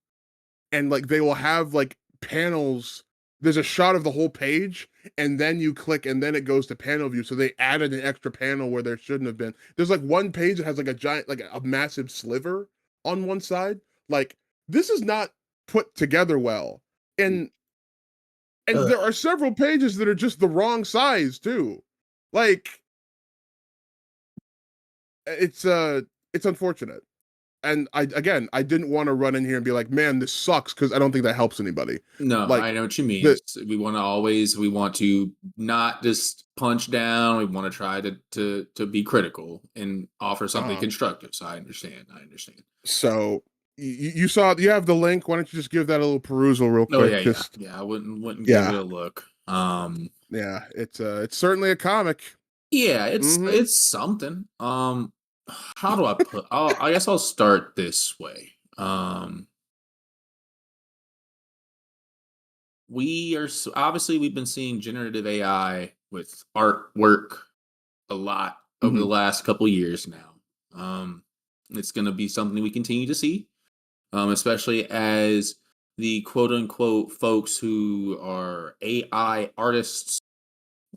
and like they will have like panels. There's a shot of the whole page, and then you click, and then it goes to panel view. So they added an extra panel where there shouldn't have been. There's like one page that has like a giant, like a massive sliver on one side. Like this is not put together well, and Ugh. there are several pages that are just the wrong size too. Like it's it's unfortunate. And I didn't want to run in here and be like, man, this sucks, because I don't think that helps anybody. No, I Like know what you mean. the We want to not just punch down. We want to try to be critical and offer something uh constructive. So I understand. I understand. so you saw, you have the link. Why don't you just give that a little perusal real Oh quick? yeah, yeah, Just yeah. I wouldn't give it yeah, a look. yeah. It's certainly a comic. Yeah, Mm-hmm. it's something. How do I put? I guess I'll start this way. Obviously we've been seeing generative AI with artwork a lot over the Mm-hmm. last couple years now. It's going to be something we continue to see, especially as the quote unquote folks who are AI artists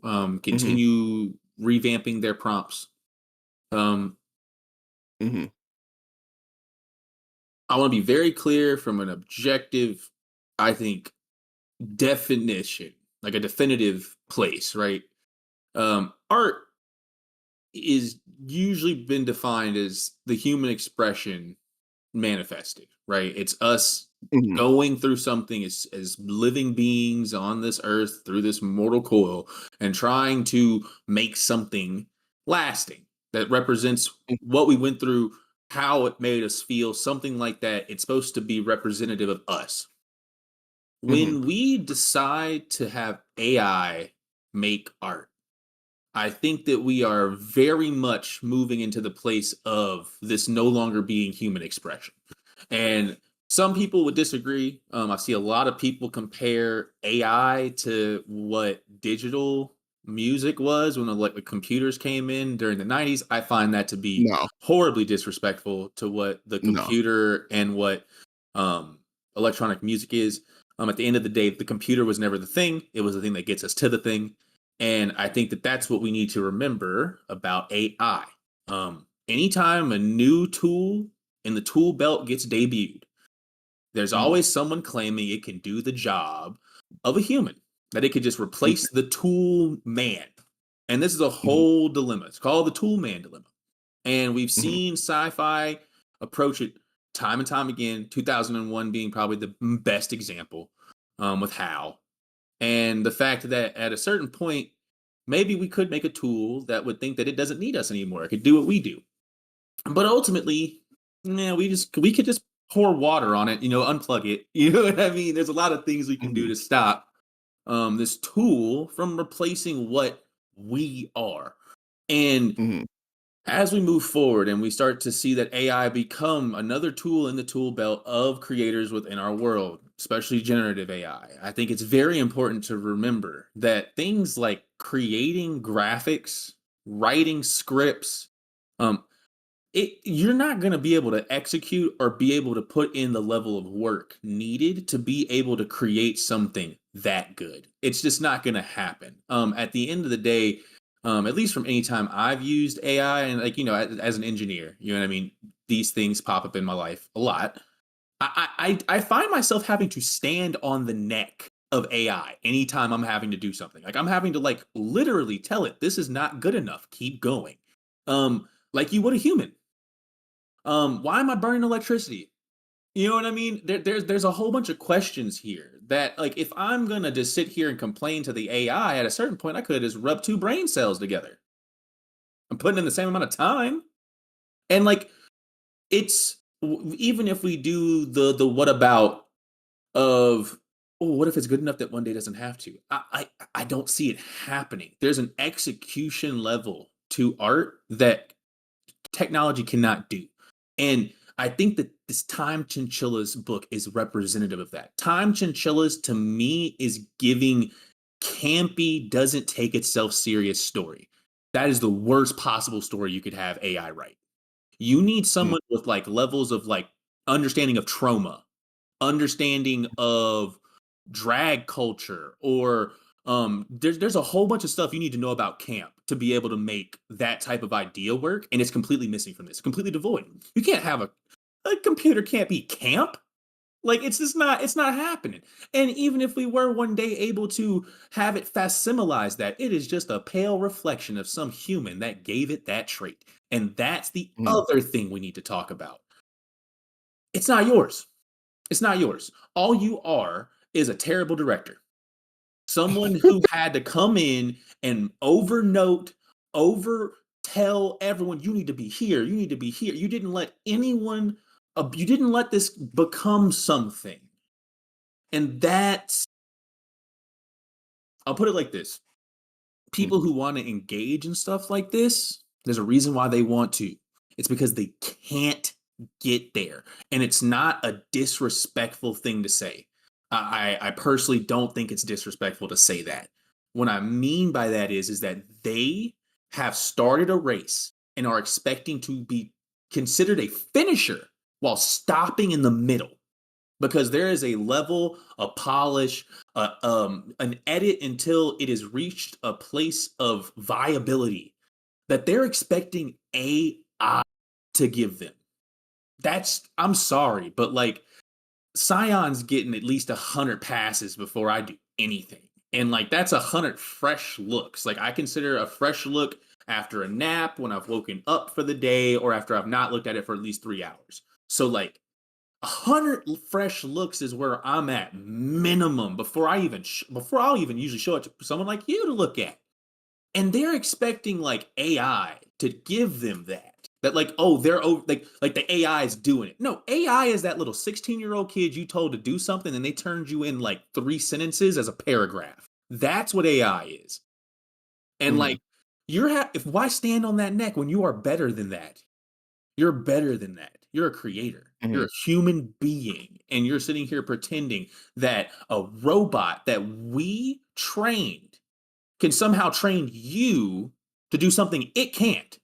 Mm-hmm. continue revamping their prompts. Um, Mm-hmm. I want to be very clear from an objective, I think, definition, like a definitive place, right? Art is usually been defined as the human expression manifested, right? It's us Mm-hmm. going through something as living beings on this earth through this mortal coil and trying to make something lasting that represents what we went through, how it made us feel, something like that. It's supposed to be representative of us. Mm-hmm. When we decide to have AI make art, I think that we are very much moving into the place of this no longer being human expression. And some people would disagree. I see a lot of people compare AI to what digital music was when the computers came in during the 90s. I find that to be No, horribly disrespectful to what the no. computer and what um, electronic music is. At the end of the day, the computer was never the thing. It was the thing that gets us to the thing. And I think that that's what we need to remember about AI. Anytime a new tool in the tool belt gets debuted, there's Mm-hmm. always someone claiming it can do the job of a human, that it could just Mm-hmm. replace the tool man. And this is a Mm-hmm. whole dilemma. It's called the tool man dilemma. And we've Mm-hmm. seen sci-fi approach it time and time again, 2001 being probably the best example with HAL. And the fact that at a certain point, maybe we could make a tool that would think that it doesn't need us anymore. It could do what we do. But ultimately, yeah, we could just pour water on it, unplug it. You know what I mean? There's a lot of things we can do Mm-hmm. to stop this tool from replacing what we are. And Mm-hmm. as we move forward and we start to see that AI become another tool in the tool belt of creators within our world, especially generative AI, I think it's very important to remember that things like creating graphics, writing scripts, um, you're not going to be able to execute or be able to put in the level of work needed to be able to create something that good. It's just not going to happen. At the end of the day, at least from any time I've used AI and as an engineer, you know what I mean? These things pop up in my life a lot. I find myself having to stand on the neck of AI anytime I'm having to do something. Like I'm having to literally tell it this is not good enough. Keep going. Like you would a human. Why am I burning electricity? You know what I mean? There's a whole bunch of questions here that, like, if I'm gonna just sit here and complain to the AI, at a certain point, I could just rub two brain cells together. I'm putting in the same amount of time, and like, even if we do the what about of, oh, what if it's good enough that one day doesn't have to? I don't see it happening. There's an execution level to art that technology cannot do. And I think that this Time Chinchilla's book is representative of that. Time Chinchilla's, to me, is giving campy, doesn't take itself serious story. That is the worst possible story you could have AI write. You need Mm. someone with like levels of like understanding of trauma, understanding of drag culture, or there's a whole bunch of stuff you need to know about camp to be able to make that type of idea work, and it's completely missing from this, completely devoid. You can't have a computer can't be camp. Like, it's not happening. And even if we were one day able to have it facsimilize that, it is just a pale reflection of some human that gave it that trait. And that's the Mm. other thing we need to talk about. It's not yours. It's not yours. All you are is a terrible director. Someone who had to come in and overnote, over tell everyone, you need to be here, you need to be here. You didn't let anyone, you didn't let this become something. And that's, I'll put it like this: Mm. people who want to engage in stuff like this, there's a reason why they want to. It's because they can't get there. And it's not a disrespectful thing to say. I personally don't think it's disrespectful to say that. What I mean by that is that they have started a race and are expecting to be considered a finisher while stopping in the middle, because there is a level, a polish, an edit until it has reached a place of viability that they're expecting AI to give them. That's, I'm sorry, but like, Scion's getting at least 100 passes before I do anything. And like, that's 100 fresh looks. Like, I consider a fresh look after a nap, when I've woken up for the day, or after I've not looked at it for at least 3 hours. So like, 100 fresh looks is where I'm at minimum before before I'll even usually show it to someone like you to look at. And they're expecting like AI to give them that like, oh, they're like the AI is doing it. No, AI is that little 16-year-old kid you told to do something and they turned you in like 3 sentences as a paragraph. That's what AI is. And Mhm. like, if why stand on that neck when you are better than that? You're better than that. You're a creator. You're Mhm. a human being. And you're sitting here pretending that a robot that we trained can somehow train you to do something it can't.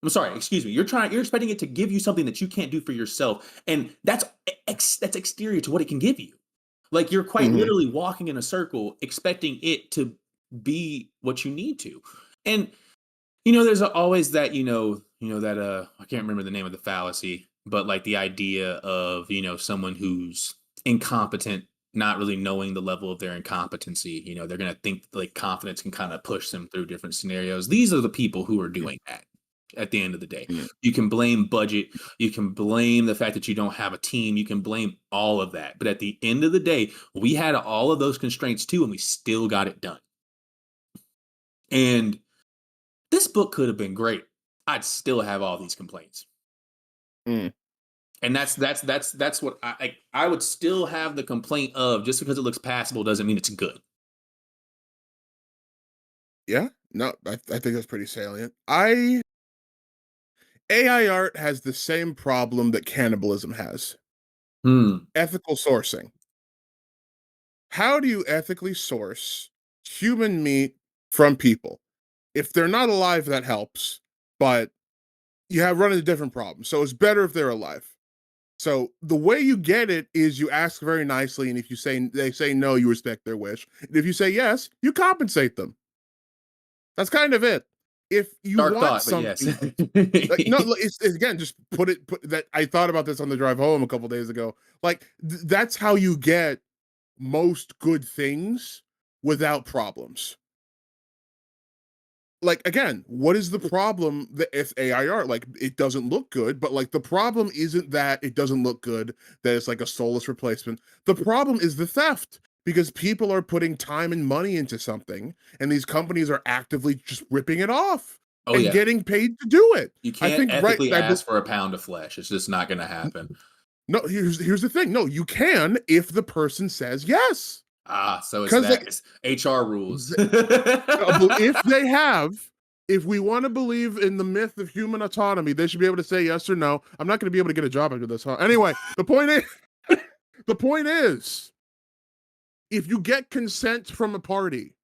I'm sorry, excuse me. You're expecting it to give you something that you can't do for yourself. And that's exterior to what it can give you. Like, you're quite Mhm. literally walking in a circle expecting it to be what you need to. And there's always that, that I can't remember the name of the fallacy, but like the idea of, someone who's incompetent, not really knowing the level of their incompetency. They're gonna think like confidence can kind of push them through different scenarios. These are the people who are Mhm. doing that. At the end of the day, Mhm. you can blame budget, you can blame the fact that you don't have a team, you can blame all of that. But at the end of the day, we had all of those constraints too, and we still got it done. And this book could have been great. I'd still have all these complaints. Mm. And that's what I would still have the complaint of, just because it looks passable doesn't mean it's good. Yeah. No, I think that's pretty salient. I AI art has the same problem that cannibalism has. Hmm. Ethical sourcing. How do you ethically source human meat from people? If they're not alive, that helps, but you have run into different problems. So it's better if they're alive. So the way you get it is you ask very nicely, and if they say no, you respect their wish. And if you say yes, you compensate them. That's kind of it. If you Dark want thought, but yes. something, like, no, it's again, just put that. I thought about this on the drive home a couple days ago. Like, that's how you get most good things without problems. like, again, what is the problem that if AI art, like, it doesn't look good, but like the problem isn't that it doesn't look good, that it's like a soulless replacement. The problem is the theft because people are putting time and money into something, and these companies are actively just ripping it off Oh and yeah, getting paid to do it. you I can't think right. ethically ask for a pound of flesh. It's just not going to happen. No, here's the thing. No, you can if the person says yes, Ah, so it's because that like it's HR rules. if they have, if we want to believe in the myth of human autonomy, they should be able to say yes or no. I'm not going to be able to get a job after this, huh? Anyway, the point is, the point is, if you get consent from a party,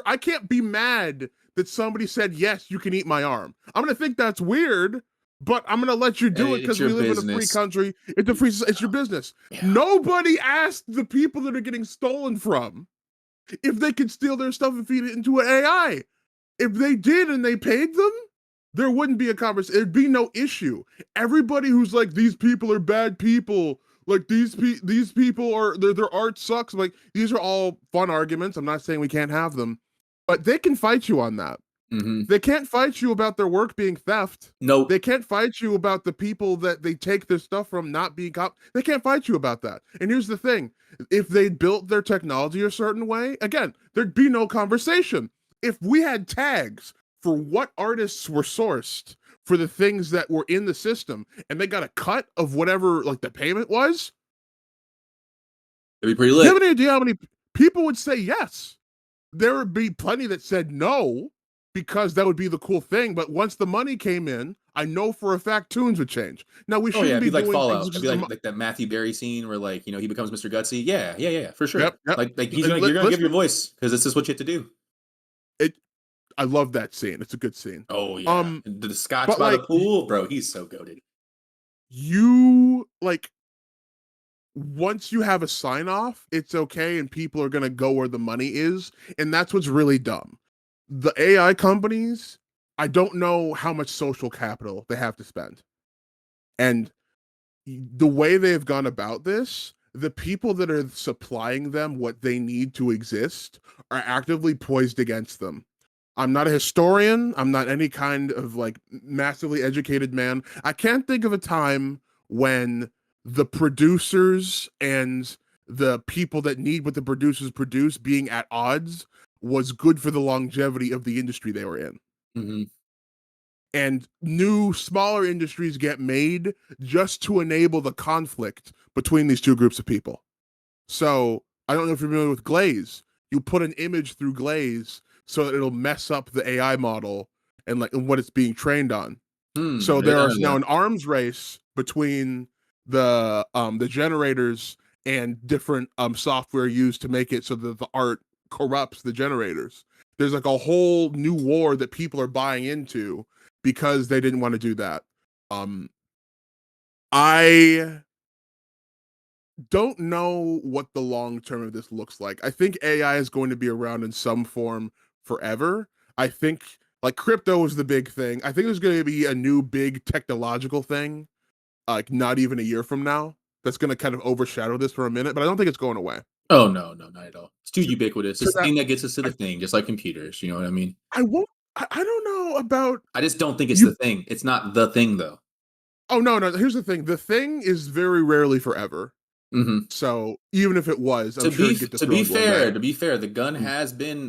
I can't be mad that somebody said yes, you can eat my arm. I'm going to think that's weird, but I'm going to let you do it It's because your we live in a free business. country. It's your business. Yeah. Nobody asked the people that are getting stolen from if they could steal their stuff and feed it into an AI. If they did and they paid them, there wouldn't be a conversation. There'd be no issue. Everybody who's like, these people are bad people, like these people are their art sucks. Like, these are all fun arguments. I'm not saying we can't have them, but they can fight you on that. Mm-hmm. They can't fight you about their work being theft. They Nope. can't fight you about the people that they take their stuff from not being cop. They can't fight you about that. And here's the thing: if they built their technology a certain way, again, there'd be no conversation. If we had tags for what artists were sourced for the things that were in the system, and they got a cut of whatever like the payment was, It'd be pretty do you have lit. any idea how many people would say yes? There would be plenty that said no because that would be the cool thing. But once the money came in, I know for a fact tunes would change. Now we Oh yeah, shouldn't it'd be be like doing things Fallout. It'd just be like that Matthew Berry scene where like he becomes Mr. Gutsy. Yeah, yeah, yeah, for yep, sure. yep. Like you're gonna give your Listen, voice because this is what you have to do. it. I love that scene. It's a good scene. Oh yeah, Um, the scotch but by the like pool, bro. He's so goated. you like once you have a sign off, it's okay, and people are gonna go where the money is, and that's what's really dumb. The AI companies, I don't know how much social capital they have to spend, and the way they've gone about this, the people that are supplying them what they need to exist are actively poised against them. I'm not a historian. I'm not any kind of like massively educated man. I can't think of a time when the producers and the people that need what the producers produce being at odds was good for the longevity of the industry they were in. Mm-hmm. And new smaller industries get made just to enable the conflict between these two groups of people. So I don't know if you're familiar with glaze. You put an image through glaze so that it'll mess up the AI model and what it's being trained on. Hmm. So I did there not is know now that. an arms race between the generators and different software used to make it so that the art corrupts the generators. There's like a whole new war that people are buying into because they didn't want to do that. Um, I don't know what the long term of this looks like. I think AI is going to be around in some form forever. I think like crypto is the big thing. I think there's going to be a new big technological thing, like not even a year from now, that's going to kind of overshadow this for a minute. But I don't think it's going away. Oh no, no, not at all. It's too To, ubiquitous. to It's the that, thing that gets us to I, the thing, just like computers. You know what I mean? I won't. I don't know about I just don't think it's you. the thing. It's not the thing though. Oh no, no. Here's the thing. The thing is very rarely forever. Hmm. So even if it was, I'm To sure be it'd get to be destroyed one day. fair, the gun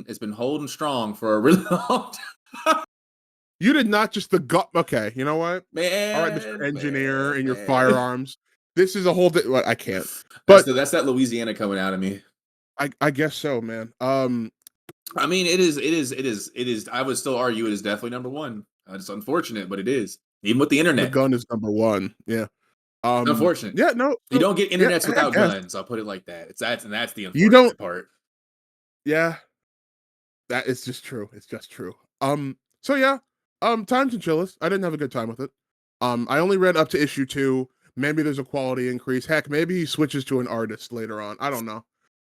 it's been holding strong for a really long time. You did not just the gut. Okay, you know what? All right, Mr. Man, Engineer man, and your man. firearms. This is a whole. Well, I can't. That's But that's that Louisiana coming out of me. I guess so, man. I mean, it is. I would still argue it is definitely number one. It's unfortunate, but it is. Even with the The internet, gun is number one. Yeah. it's unfortunate. Yeah. No. You So don't get yeah, internets I without guess guns. I'll put it like that. That's the you don't. unfortunate part. Yeah. That is just true. It's just true. So yeah. Time to chillest. I didn't have a good time with it. I only read up to issue 2. Maybe there's a quality increase. Heck, maybe he switches to an artist later on. I don't know.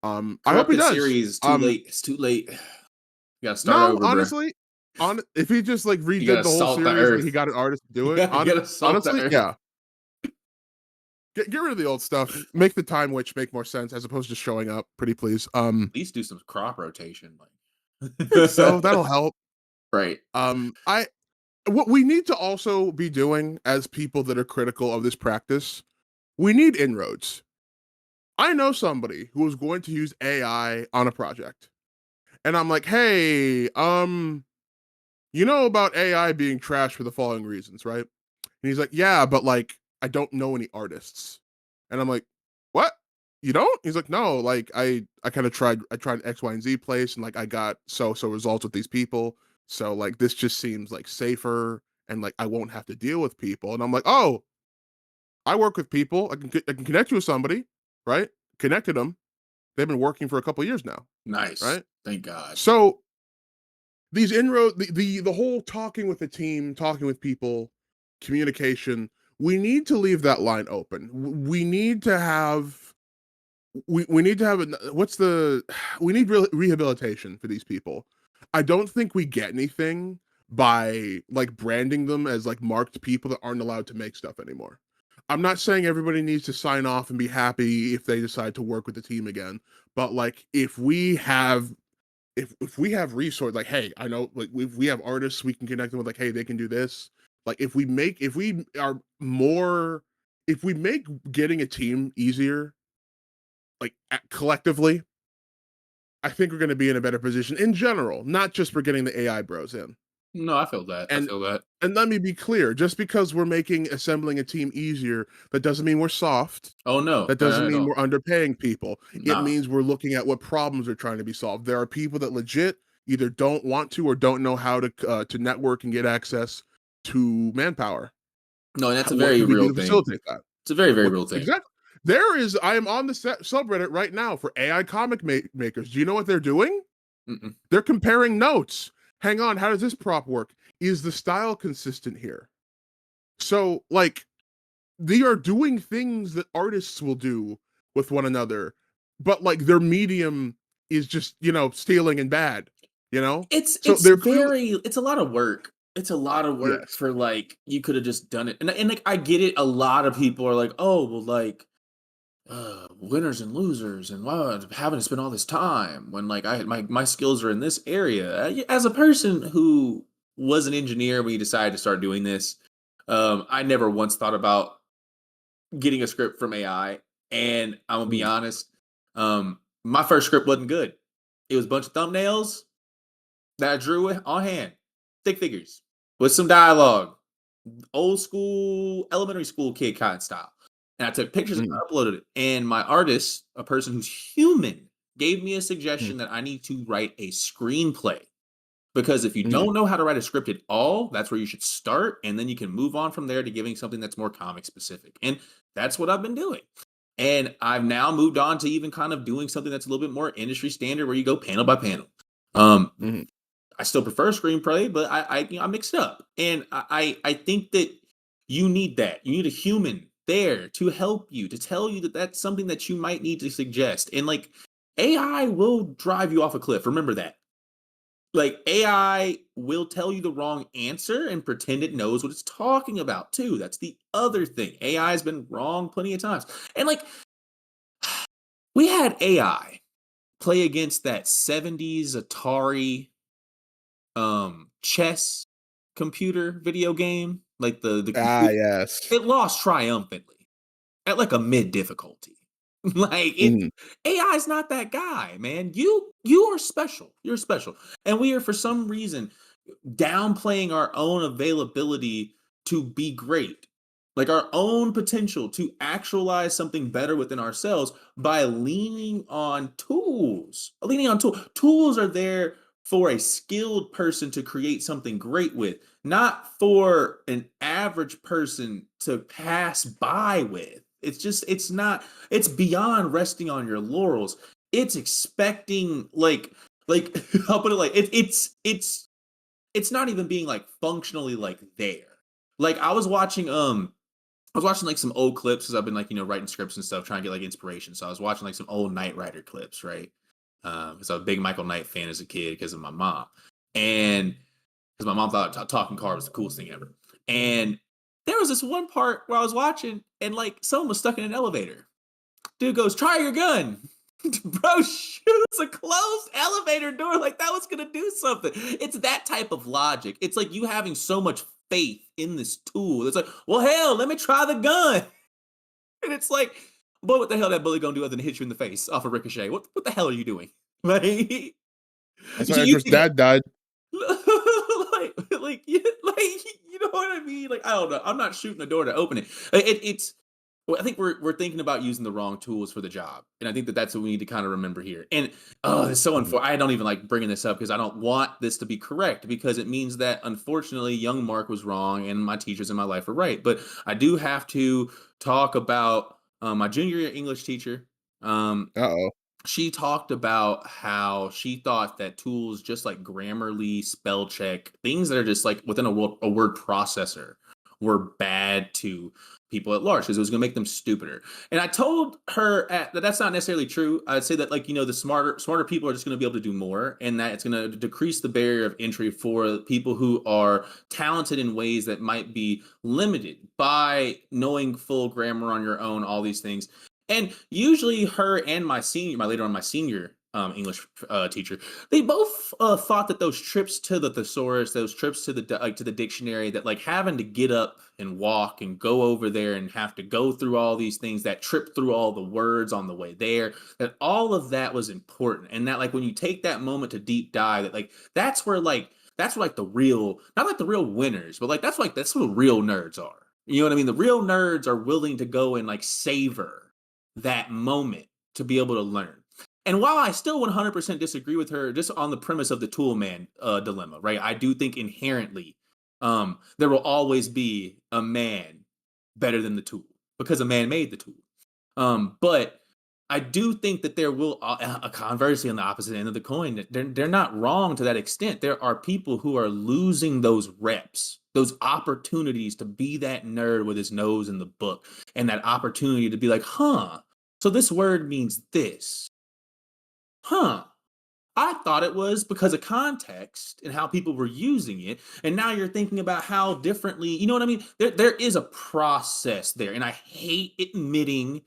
I hope he Corrupted does. series. Too late. It's too late. You gotta start No, over, bro. honestly, if he just like You redid gotta the whole salt the series and he earth. got an artist to do You it, gotta salt the honestly, earth. yeah, get rid of the old stuff. Make the time witch make more sense as opposed to showing up. Pretty please. At least do some crop rotation. Like I think so. That'll help. Right. I what we need to also be doing as people that are critical of this practice, we need inroads. I know somebody who was going to use AI on a project. And I'm like, "Hey, you know about AI being trash for the following reasons, right?" And he's like, "Yeah, but like I don't know any artists." And I'm like, "What? You don't?" He's like, "No, like I kind of tried X, Y, and Z place and like I got so results with these people. So like this just seems like safer and like I won't have to deal with people." And I'm like, "Oh, I work with people. I can connect you with somebody, right?" Connected them. They've been working for a couple years now, Nice. right? Thank God. So these inroad the whole talking with the team, talking with people, communication, we need to leave that line open. We need to have we need to have what's the we need rehabilitation for these people. I don't think we get anything by like branding them as like marked people that aren't allowed to make stuff anymore. I'm not saying everybody needs to sign off and be happy if they decide to work with the team again, but like if we have resource like hey I know like if we have artists we can connect them with like hey they can do this like if we are more if we make getting a team easier like collectively I think we're going to be in a better position in general not just for getting the AI bros in No, I feel that. I and feel that. and let me be clear just because we're making assembling a team easier that doesn't mean we're soft. Oh no, That not doesn't at mean all. we're underpaying people. It Nah. means we're looking at what problems are trying to be solved. There are people that legit either don't want to or don't know how to network and get access to manpower. No, and that's a What very can we do real to thing. facilitate that? It's a very, very What real thing. exactly? There is. I am on the subreddit right now for AI comic makers. Do you know what they're doing? Mm-mm. They're comparing notes. Hang on, how does this prop work? Is the style consistent here? So, like, they are doing things that artists will do with one another, but like their medium is just, stealing and bad, you know? So It's they're clearly very it's a lot of work. It's a lot of work yes. for like you could have just done it. And like I get it. A lot of people are like, oh well, like winners and losers, and wow, having to spend all this time when like my skills are in this area. As a person who was an engineer when you decided to start doing this, I never once thought about getting a script from AI. And I'm gonna be Mm, honest, my first script wasn't good. It was a bunch of thumbnails that I drew on hand, stick figures with some dialogue, old school elementary school kid kind of style. And I took pictures and mm, I uploaded it. And my artist, a person who's human, gave me a mm, suggestion that I need to write a screenplay. Because if you mm, don't know how to write a script at all, that's where you should start. And then you can move on from there to giving something that's more comic specific. And that's what I've been doing. And I've now moved on to even kind of doing something that's a little bit more industry standard where you go panel by panel. Um, mm, I still prefer screenplay, but I mix it up, and I think that you need that. You need a human there to help you to tell you that that's something that you might need to suggest. And like AI will drive you off a cliff. Remember that. Like AI will tell you the wrong answer and pretend it knows what it's talking about too. That's the other thing. AI has been wrong plenty of times. And like we had AI play against that 70s Atari chess computer video game, like the computer, yes. it lost triumphantly at like a mid difficulty. Like it Mm, AI is not that guy, man. You are special. You're special. And we are for some reason downplaying our own availability to be great, like our own potential to actualize something better within ourselves by leaning on tools. Leaning on tools. Tools are there for a skilled person to create something great with, not for an average person to pass by with. It's not, it's beyond resting on your laurels. It's expecting like I'll put it like it's not even being like functionally like there. Like I was watching like some old clips because I've been like, writing scripts and stuff, trying to get like inspiration. So I was watching like some old Knight Rider clips, right? Because I was a big Michael Knight fan as a kid because of my mom. And because my mom thought talking car was the coolest thing ever. And there was this one part where I was watching and like someone was stuck in an elevator. Dude goes, try your gun. Bro, shoot, it's a closed elevator door. Like that was gonna do something. It's that type of logic. It's like you having so much faith in this tool. It's like, well, hell, let me try the gun. And it's like, boy, what the hell that bully gonna do other than hit you in the face off a ricochet? What the hell are you doing? Like, That's so how you Edgar's think dad died. you know what I mean? Like, I don't know. I'm not shooting the door to open it. It's well, I think we're thinking about using the wrong tools for the job, and I think that that's what we need to kind of remember here. And oh, it's so Mhm. unfortunate. I don't even like bringing this up because I don't want this to be correct because it means that unfortunately, young Mark was wrong, and my teachers in my life were right. But I do have to talk about my junior year English teacher. Um, Uh-oh. she talked about how she thought that tools just like Grammarly, spell check, things that are just like within a word processor were bad to people at large because it was going to make them stupider. And I told her that that's not necessarily true. I'd say that like the smarter people are just going to be able to do more, and that it's going to decrease the barrier of entry for people who are talented in ways that might be limited by knowing full grammar on your own, all these things. And usually, her and my senior English teacher, they both thought that those trips to the thesaurus, those trips to the dictionary, that like having to get up and walk and go over there and have to go through all these things, that trip through all the words on the way there, that all of that was important, and that like when you take that moment to deep dive, that like that's where like the real, not like the real winners, but like that's what real nerds are. You know what I mean? The real nerds are willing to go and like savor that moment to be able to learn. And while I still 100% disagree with her just on the premise of the tool man dilemma, right? I do think inherently there will always be a man better than the tool because a man made the tool. But I do think that there will, conversely, on the opposite end of the coin, that they're not wrong to that extent. There are people who are losing those reps, those opportunities to be that nerd with his nose in the book, and that opportunity to be like, huh, so this word means this. Huh. I thought it was because of context and how people were using it. And now you're thinking about how differently, you know what I mean? There is a process there. And I hate admitting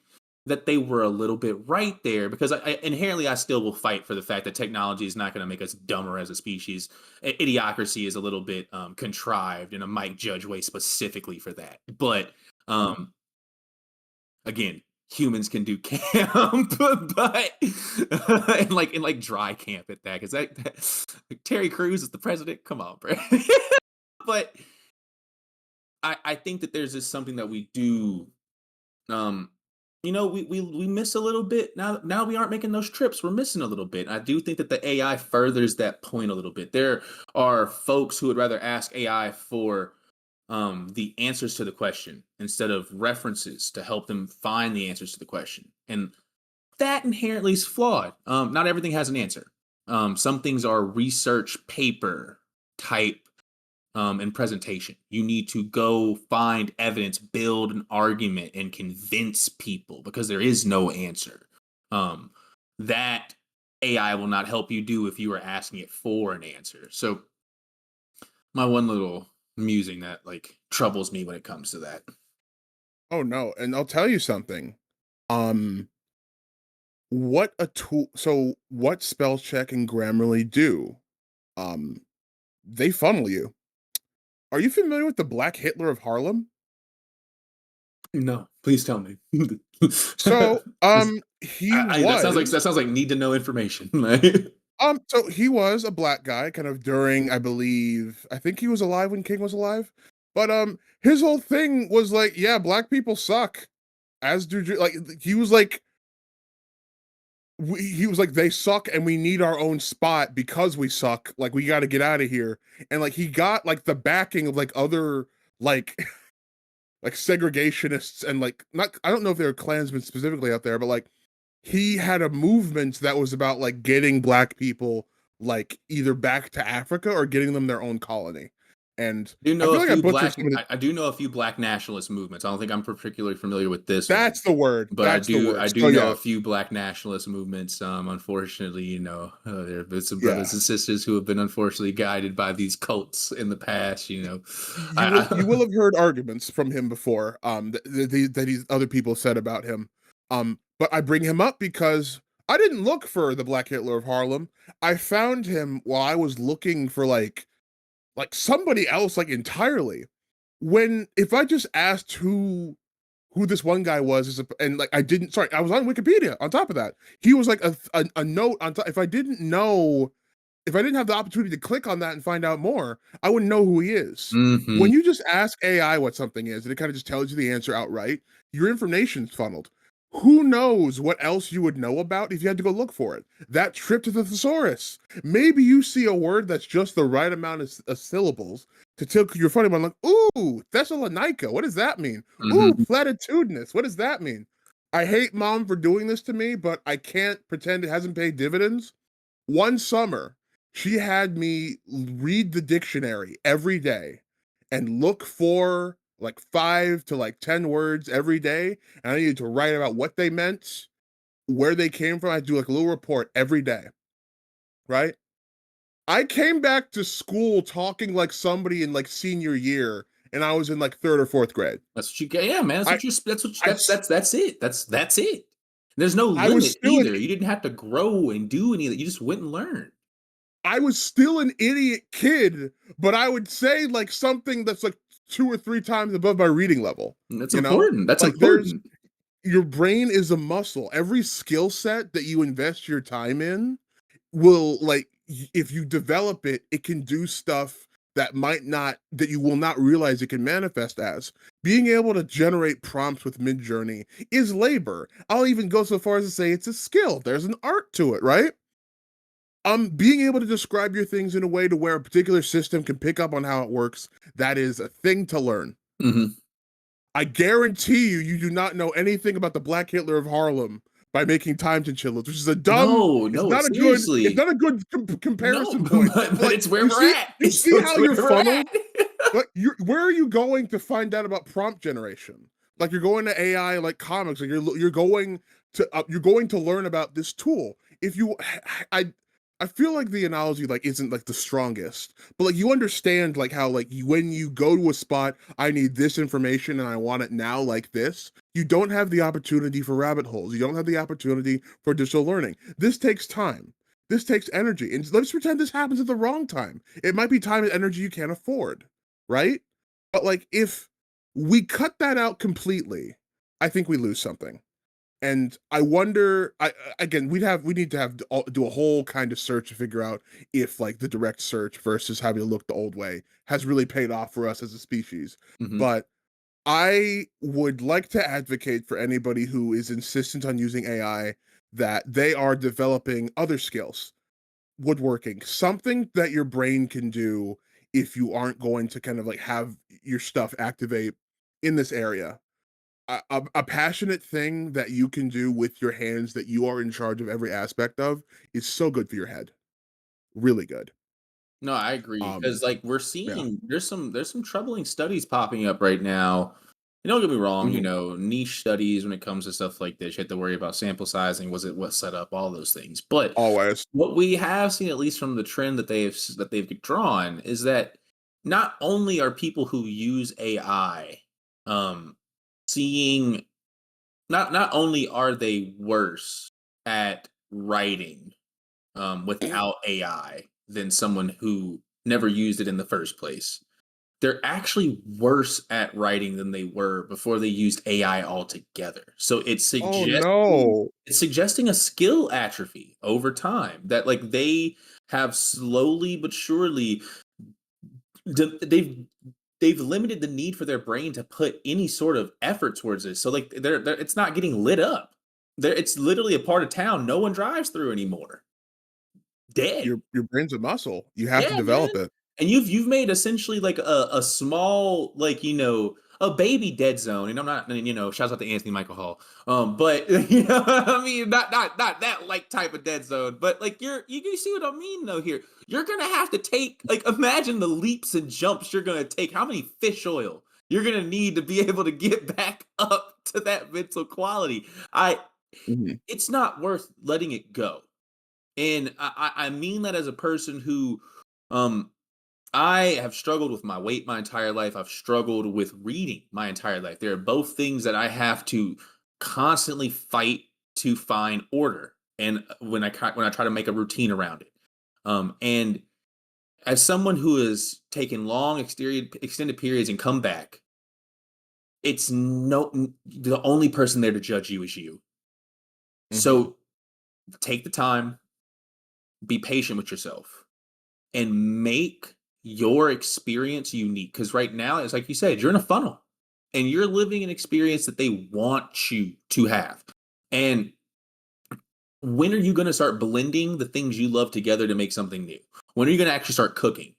that they were a little bit right there because inherently I still will fight for the fact that technology is not going to make us dumber as a species. Idiocracy is a little bit contrived in a Mike Judge way specifically for that. But um, again, humans can do camp, but in like dry camp at that, because like, Terry Crews is the president. Come on, bro. But I think that there's just something that we do. Um, we miss a little bit now. We aren't making those trips. We're missing a little bit. I do think that the AI furthers that point a little bit. There are folks who would rather ask AI for the answers to the question instead of references to help them find the answers to the question. And that inherently is flawed. Not everything has an answer. Some things are research paper type and presentation. You need to go find evidence, build an argument, and convince people because there is no answer. That AI will not help you do if you are asking it for an answer. So my one little musing that like troubles me when it comes to that. Oh no, and I'll tell you something. Um, what a tool what spell check and Grammarly do, um, they funnel you. Are you familiar with the Black Hitler of Harlem? No, please tell me. So, This- he that was sounds like need to know information. so he was a black guy kind of during, I think he was alive when King was alive. But his whole thing was like, yeah, black people suck. As do like he was like he was like they suck and we need our own spot because we suck. Like we got to get out of here. And like he got like the backing of like other like like segregationists and like not I don't know if they were Klansmen specifically out there, but like he had a movement that was about like getting black people like either back to Africa or getting them their own colony. And I feel like I butchered some of the I do know a few black nationalist movements. I don't think I'm particularly familiar with this one. that's the word. But That's the word. I So do know yeah, a few black nationalist movements. Unfortunately, there have been some yeah. brothers and sisters who have been unfortunately guided by these cults in the past. You will have heard arguments from him before that these other people said about him. But I bring him up because I didn't look for the Black Hitler of Harlem. I found him while I was looking for like somebody else like entirely. When if I just asked who this one guy was and like I didn't sorry, I was on Wikipedia on top of that. He was like a note on top. If I didn't have the opportunity to click on that and find out more, I wouldn't know who he is. Hmm. When you just ask AI what something is and it kind of just tells you the answer outright, your information's funneled. Who knows what else you would know about if you had to go look for it? That trip to the thesaurus. Maybe you see a word that's just the right amount of syllables to tickle your funny one, like, ooh, Thessalonica. What does that mean? Ooh, Hmm. platitudinous. What does that mean? I hate mom for doing this to me, but I can't pretend it hasn't paid dividends. One summer, she had me read the dictionary every day and look for like 5 to like 10 words every day. And I needed to write about what they meant, where they came from. I do like a little report every day, right? I came back to school talking like somebody in like senior year, and I was in like third or fourth grade. That's what you get. Yeah, man. That's I, what you. That's what. I, That's it. That's it. There's no I was limit still an either. You didn't have to grow and do any of that. You just went and learned. I was still an idiot kid, but I would say like something that's like 2 or 3 times above my reading level. And that's You know, important. That's like there's important. your brain is a muscle. Every skill set that you invest your time in will if you develop it, it can do stuff that you will not realize it can manifest as. Being able to generate prompts with Midjourney is labor. I'll even go so far as to say it's a skill. There's an art to it, right? Being able to describe your things in a way to where a particular system can pick up on how it works, that is a thing to learn. Hmm. I guarantee you, you do not know anything about the Black Hitler of Harlem by making time chinchillas, which is a dumb. No, It's no, not a good. It's seriously. not a good No, comparison point. But but like, it's where we're at. you So see it's how where you're we're at. funneled. Like, where are you going to find out about prompt generation? Like, you're going to AI, like comics. Like, you're going to learn about this tool. If you, I, I feel like the analogy like isn't like the strongest, but like you understand like how like when you go to a spot, I need this information and I want it now like this. You don't have the opportunity for rabbit holes. You don't have the opportunity for digital learning. This takes time. This takes energy. And let's pretend this happens at the wrong time. It might be time and energy you can't afford, right? But like if we cut that out completely, I think we lose something. And I wonder, again, we need to do a whole kind of search to figure out if like the direct search versus having to look the old way has really paid off for us as a species. Hmm. But I would like to advocate for anybody who is insistent on using AI that they are developing other skills, woodworking, something that your brain can do if you aren't going to kind of like have your stuff activate in this area. A passionate thing that you can do with your hands that you are in charge of every aspect of is so good for your head. Really good. No, I agree Um, because like we're yeah. seeing there's some troubling studies popping up right now. And don't get me wrong, Mhm. niche studies when it comes to stuff like this, you have to worry about sample sizing, was it what set up, all those things. But Always. what we have seen, at least from the trend that they've drawn, is that not only are people who use AI um seeing not only are they worse at writing without AI than someone who never used it in the first place. They're actually worse at writing than they were before they used AI altogether. So Oh no. it's suggesting a skill atrophy over time that like they have slowly but surely they've limited the need for their brain to put any sort of effort towards this. So like they're it's not getting lit up. It's literally a part of town no one drives through anymore. Dead. Your brain's a muscle. You have to Yeah, man. develop it. And you've made essentially like a small like a baby dead zone. And I'm not shouts out to Anthony Michael Hall. But I mean not that like type of dead zone. But like you see what I mean though here. You're gonna have to take like imagine the leaps and jumps you're gonna take. How many fish oil you're gonna need to be able to get back up to that mental quality. I Mhm. It's not worth letting it go. And I mean that as a person who um I have struggled with my weight my entire life. I've struggled with reading my entire life. There are both things that I have to constantly fight to find order. and when I try to make a routine around it. And as someone who has taken long extended periods and come back, it's the only person there to judge you is you. Mhm. So take the time, be patient with yourself, and make your experience unique. Because right now, it's like you said, you're in a funnel and you're living an experience that they want you to have. And when are you going to start blending the things you love together to make something new? When are you going to actually start cooking?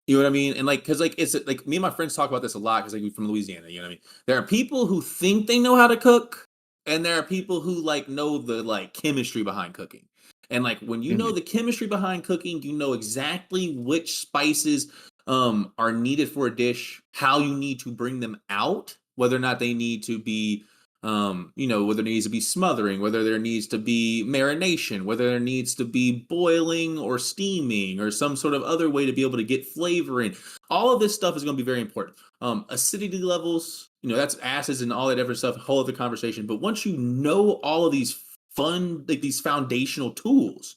You know what I mean? And like, cause like it's like me and my friends talk about this a lot because like we're from Louisiana. You know what I mean? There are people who think they know how to cook, and there are people who like know the like chemistry behind cooking. And like when you know Mhm. the chemistry behind cooking, you know exactly which spices are needed for a dish, how you need to bring them out, whether or not they need to be whether there needs to be smothering, whether there needs to be marination, whether there needs to be boiling or steaming or some sort of other way to be able to get flavor in. All of this stuff is going to be very important. Acidity levels, that's acids and all that other stuff, a whole other conversation. But once you know all of these fun, like these foundational tools,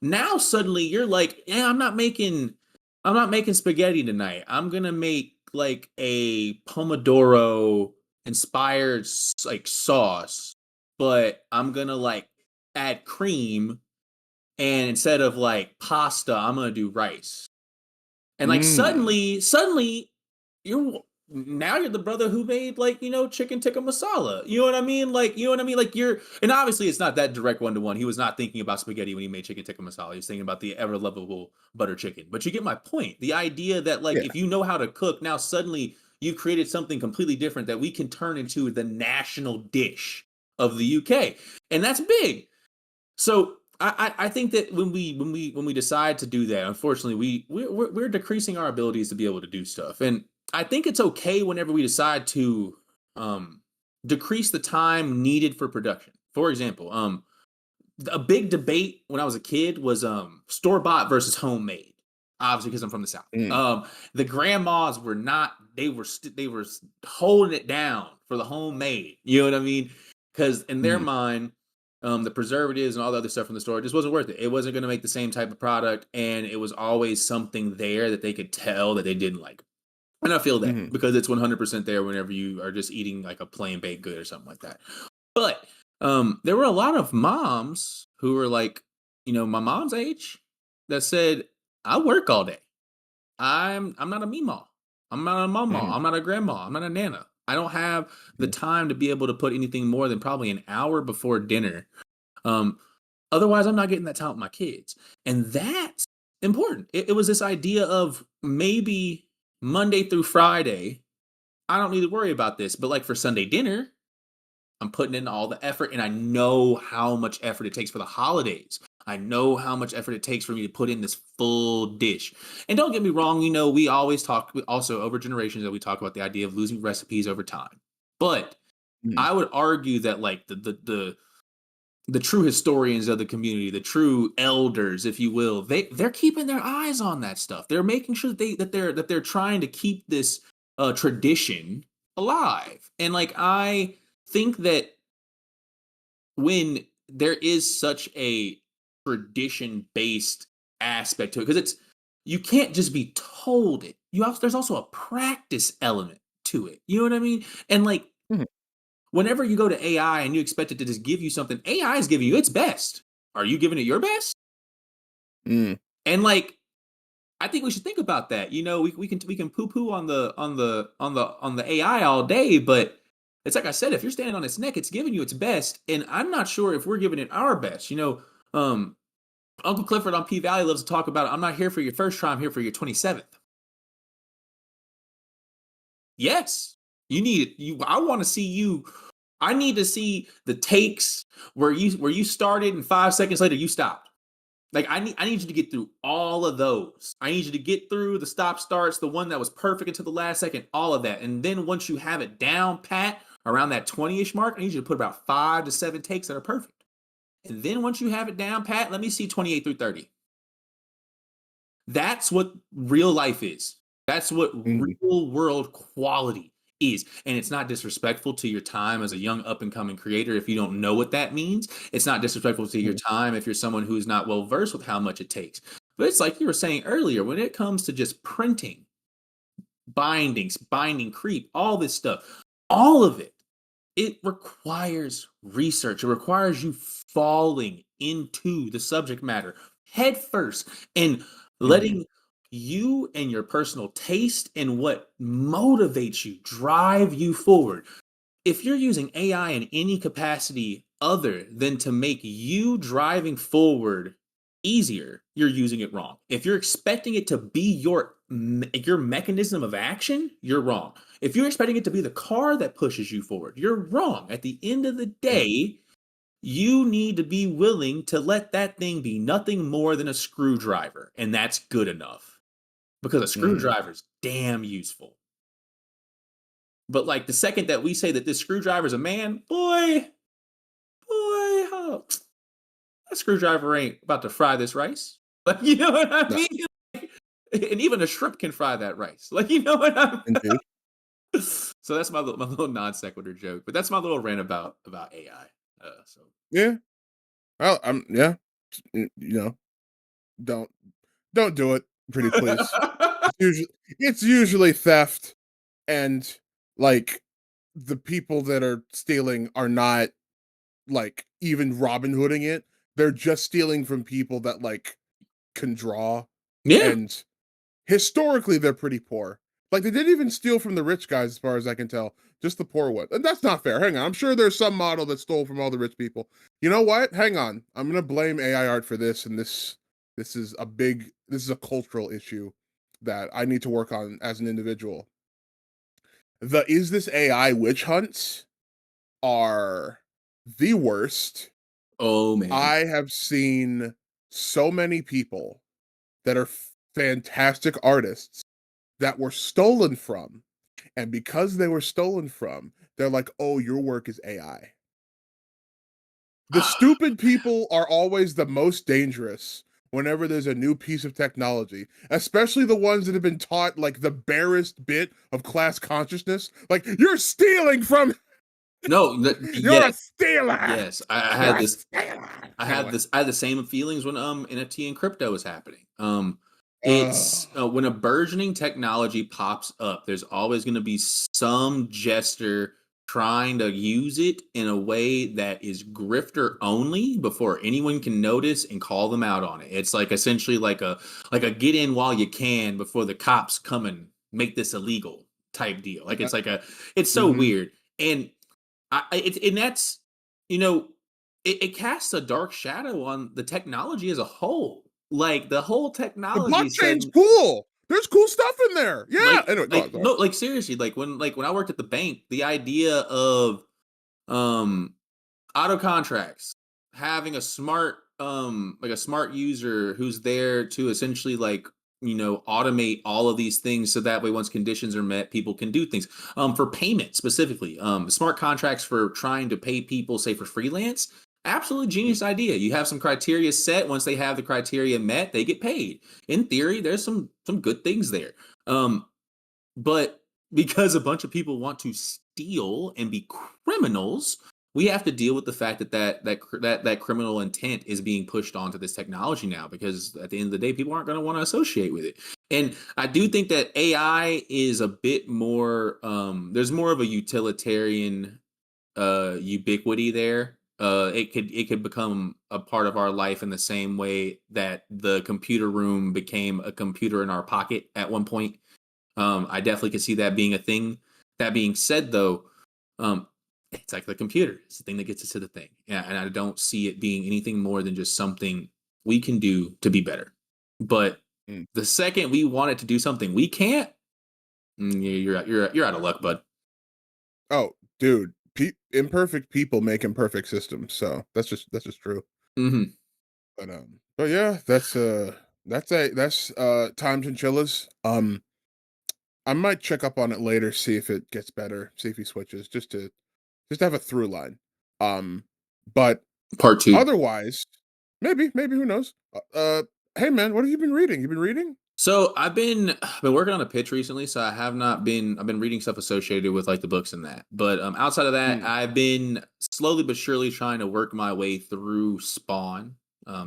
now suddenly you're like, yeah, I'm not making spaghetti tonight. I'm gonna make like a pomodoro inspired like sauce, but I'm gonna like add cream, and instead of like pasta, I'm gonna do rice. And like Mm. suddenly you're you're the brother who made like, chicken tikka masala. You know what I mean? Like, you know what I mean? Like and obviously it's not that direct one to one. He was not thinking about spaghetti when he made chicken tikka masala. He was thinking about the ever lovable butter chicken. But you get my point. The idea that like Yeah. if you know how to cook, now suddenly you've created something completely different that we can turn into the national dish of the UK. And that's big. So I think that when we decide to do that, unfortunately, we're decreasing our abilities to be able to do stuff, and I think it's okay whenever we decide to um, decrease the time needed for production. For example, a big debate when I was a kid was store bought versus homemade. Obviously, because I'm from the South. Mm. The grandmas were not. They were holding it down for the homemade. You know what I mean? Because in their Mhm. mind, the preservatives and all the other stuff from the store just wasn't worth it. It wasn't going to make the same type of product, and it was always something there that they could tell that they didn't like. And I feel that Mhm. because it's 100% there whenever you are just eating like a plain baked good or something like that. But there were a lot of moms who were like, my mom's age that said, I work all day. I'm not a meemaw. I'm not a mama. Mhm. I'm not a grandma. I'm not a nana. I don't have the Mhm. time to be able to put anything more than probably an hour before dinner. Um, Otherwise, I'm not getting that time with my kids. And that's important. It was this idea of maybe Monday through Friday, I don't need to worry about this. But like for Sunday dinner, I'm putting in all the effort, and I know how much effort it takes for the holidays. I know how much effort it takes for me to put in this full dish. And don't get me wrong, we always talk, also over generations, that we talk about the idea of losing recipes over time. But Mhm. I would argue that like the true historians of the community, the true elders, if you will, they're keeping their eyes on that stuff. They're making sure that they're trying to keep this tradition alive. And like I think that when there is such a tradition based aspect to it, because you can't just be told it. There's also a practice element to it. You know what I mean? And like Mhm. whenever you go to AI and you expect it to just give you something, AI is giving you its best. Are you giving it your best? Mm. And like I think we should think about that. We can poo poo on the AI all day, but it's like I said, if you're standing on its neck, it's giving you its best, and I'm not sure if we're giving it our best. Um, Uncle Clifford on P Valley loves to talk about, I'm not here for your first try, I'm here for your 27th. Yes, you need it. I want to see you. I need to see the takes where you started and 5 seconds later you stopped. Like I need you to get through all of those. I need you to get through the stop starts, the one that was perfect until the last second, all of that. And then once you have it down pat around that 20-ish mark, I need you to put about 5 to 7 takes that are perfect. And then once you have it down pat, let me see 28 through 30. That's what real life is. That's what Mhm. real world quality is. And it's not disrespectful to your time as a young up and coming creator if you don't know what that means. It's not disrespectful to your Mhm. time if you're someone who's not well versed with how much it takes. But it's like you were saying earlier, when it comes to just printing, bindings, binding creep, all this stuff, all of it, it requires research. It requires you falling into the subject matter head first and Mhm. letting you and your personal taste and what motivates you drive you forward. If you're using AI in any capacity other than to make you driving forward easier, you're using it wrong. If you're expecting it to be your mechanism of action, you're wrong. If you're expecting it to be the car that pushes you forward, you're wrong. At the end of the Mhm. day, you need to be willing to let that thing be nothing more than a screwdriver, and that's good enough because a Mhm. screwdriver is damn useful. But like the second that we say that this screwdriver is a man, oh, that screwdriver ain't about to fry this rice. Like, you know what I No, mean? And even a shrimp can fry that rice. Like, you know what I mean? indeed. So that's my little non sequitur joke. But that's my little rant about AI. So Yeah. Well, yeah. You know, don't don't do it, pretty please. It's usually theft, and like the people that are stealing are not like even Robin Hooding it. They're just stealing from people that like can draw, yeah. and historically they're pretty poor. Like they didn't even steal from the rich guys, as far as I can tell. Just the poor one, and that's not fair. Hang on, I'm sure there's some model that stole from all the rich people. You know what? Hang on, I'm gonna blame AI art for this, and this is a cultural issue that I need to work on as an individual. The is this AI witch hunts are the worst. Oh man. I have seen so many people that are fantastic artists that were stolen from. And because they were stolen from, they're like, oh, your work is AI. The stupid people are always the most dangerous whenever there's a new piece of technology, especially the ones that have been taught like the barest bit of class consciousness. Like, you're stealing from, No, you're a yes, stealer. yes. I You're had a this stealer. I Kind of had way. this. I had the same feelings when NFT and crypto was happening. Uh, It's when a burgeoning technology pops up. There's always going to be some jester trying to use it in a way that is grifter only before anyone can notice and call them out on it. It's like essentially like a get in while you can before the cops come and make this illegal type deal. Like uh, it's so mhm. weird. And it's and that's you know it casts a dark shadow on the technology as a whole. Like the whole The technology blockchain's said, cool. There's cool stuff in there. Yeah. like Anyway, go on. like Sorry. no, like seriously, like when I worked at the bank, the idea of um auto contracts, having a smart like a smart user who's there to essentially like automate all of these things so that way once conditions are met people can do things for payment specifically smart contracts for trying to pay people say for freelance, absolutely Mhm. genius idea. You have some criteria set. Once they have the criteria met they get paid. In theory there's some good things there. um but because a bunch of people want to steal and be criminals, we have to deal with the fact that criminal intent is being pushed onto this technology now. Because at the end of the day, people aren't going to want to associate with it. And I do think that AI is a bit more. There's more of a utilitarian ubiquity there. It could become a part of our life in the same way that the computer room became a computer in our pocket at one point. I definitely could see that being a thing. That being said, though, um, it's like the computer. It's the thing that gets us to the thing. Yeah, and I don't see it being anything more than just something we can do to be better. But Mm. the second we want it to do something we can't, you're out of luck, bud. Oh, dude, imperfect people make imperfect systems. So that's just true. Hmm. But yeah, that's Time Chinchillas. I might check up on it later, see if it gets better, see if he switches, just to have a through line. Um, but Part two. otherwise, maybe who knows? Hey man, what have you been reading? You been reading? So I've been working on a pitch recently, so I have not been I've been reading stuff associated with like the books and that. But outside of that, Mm. I've been slowly but surely trying to work my way through Spawn.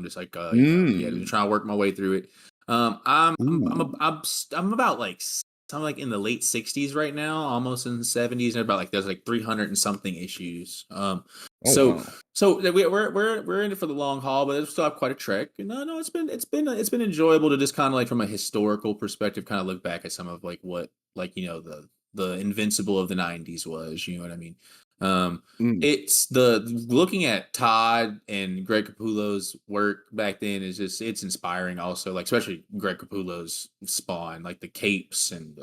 Just like yeah, just Mm. trying to work my way through it. Ooh. I'm about like I'm like in the late 60s right now, almost in the 70s, and about like there's like 300 and something issues. Oh So wow. we're in it for the long haul, but it's still have quite a trek. And no, it's been enjoyable to just kind of like from a historical perspective, kind of look back at some of like what like the Invincible of the '90s was. You know what I mean? Um, Mm. it's the looking at Todd and Greg Capullo's work back then is just it's inspiring. Also, like especially Greg Capullo's Spawn, like the capes and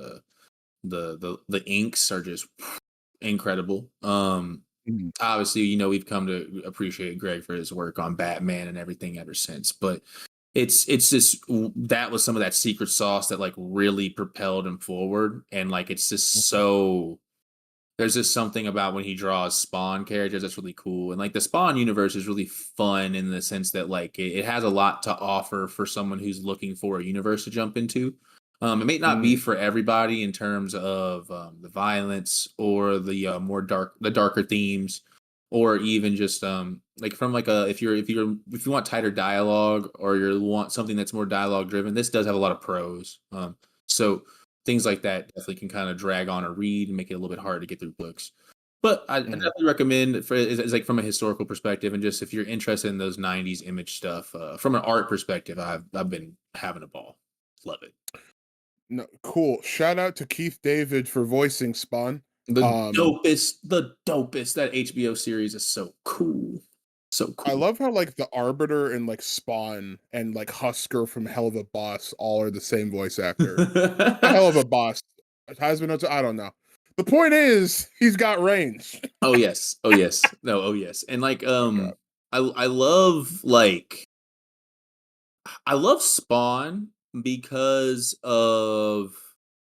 the inks are just incredible. Mm. Obviously, we've come to appreciate Greg for his work on Batman and everything ever since. But it's just that was some of that secret sauce that like really propelled him forward, and like it's just so there's just something about when he draws Spawn characters that's really cool. And like the Spawn universe is really fun in the sense that like it has a lot to offer for someone who's looking for a universe to jump into. It may not be Mm. for everybody in terms of the violence or the darker themes, or even just like from like a if you want tighter dialogue or you want something that's more dialogue driven, this does have a lot of prose. So things like that definitely can kind of drag on a read and make it a little bit harder to get through books. But I Mm. definitely recommend for is like from a historical perspective and just if you're interested in those '90s image stuff from an art perspective, I've been having a ball. Love it. No, cool. Shout out to Keith David for voicing Spawn. Um, The dopest. That HBO series is so cool, so I cool. love how like the Arbiter and like Spawn and like Husker from Hell of a Boss all are the same voice actor. A hell of a boss. Heisman, I don't know. The point is, he's got range. Oh yes, oh yes, no, oh yes, and like Oh god. I love like I love Spawn because of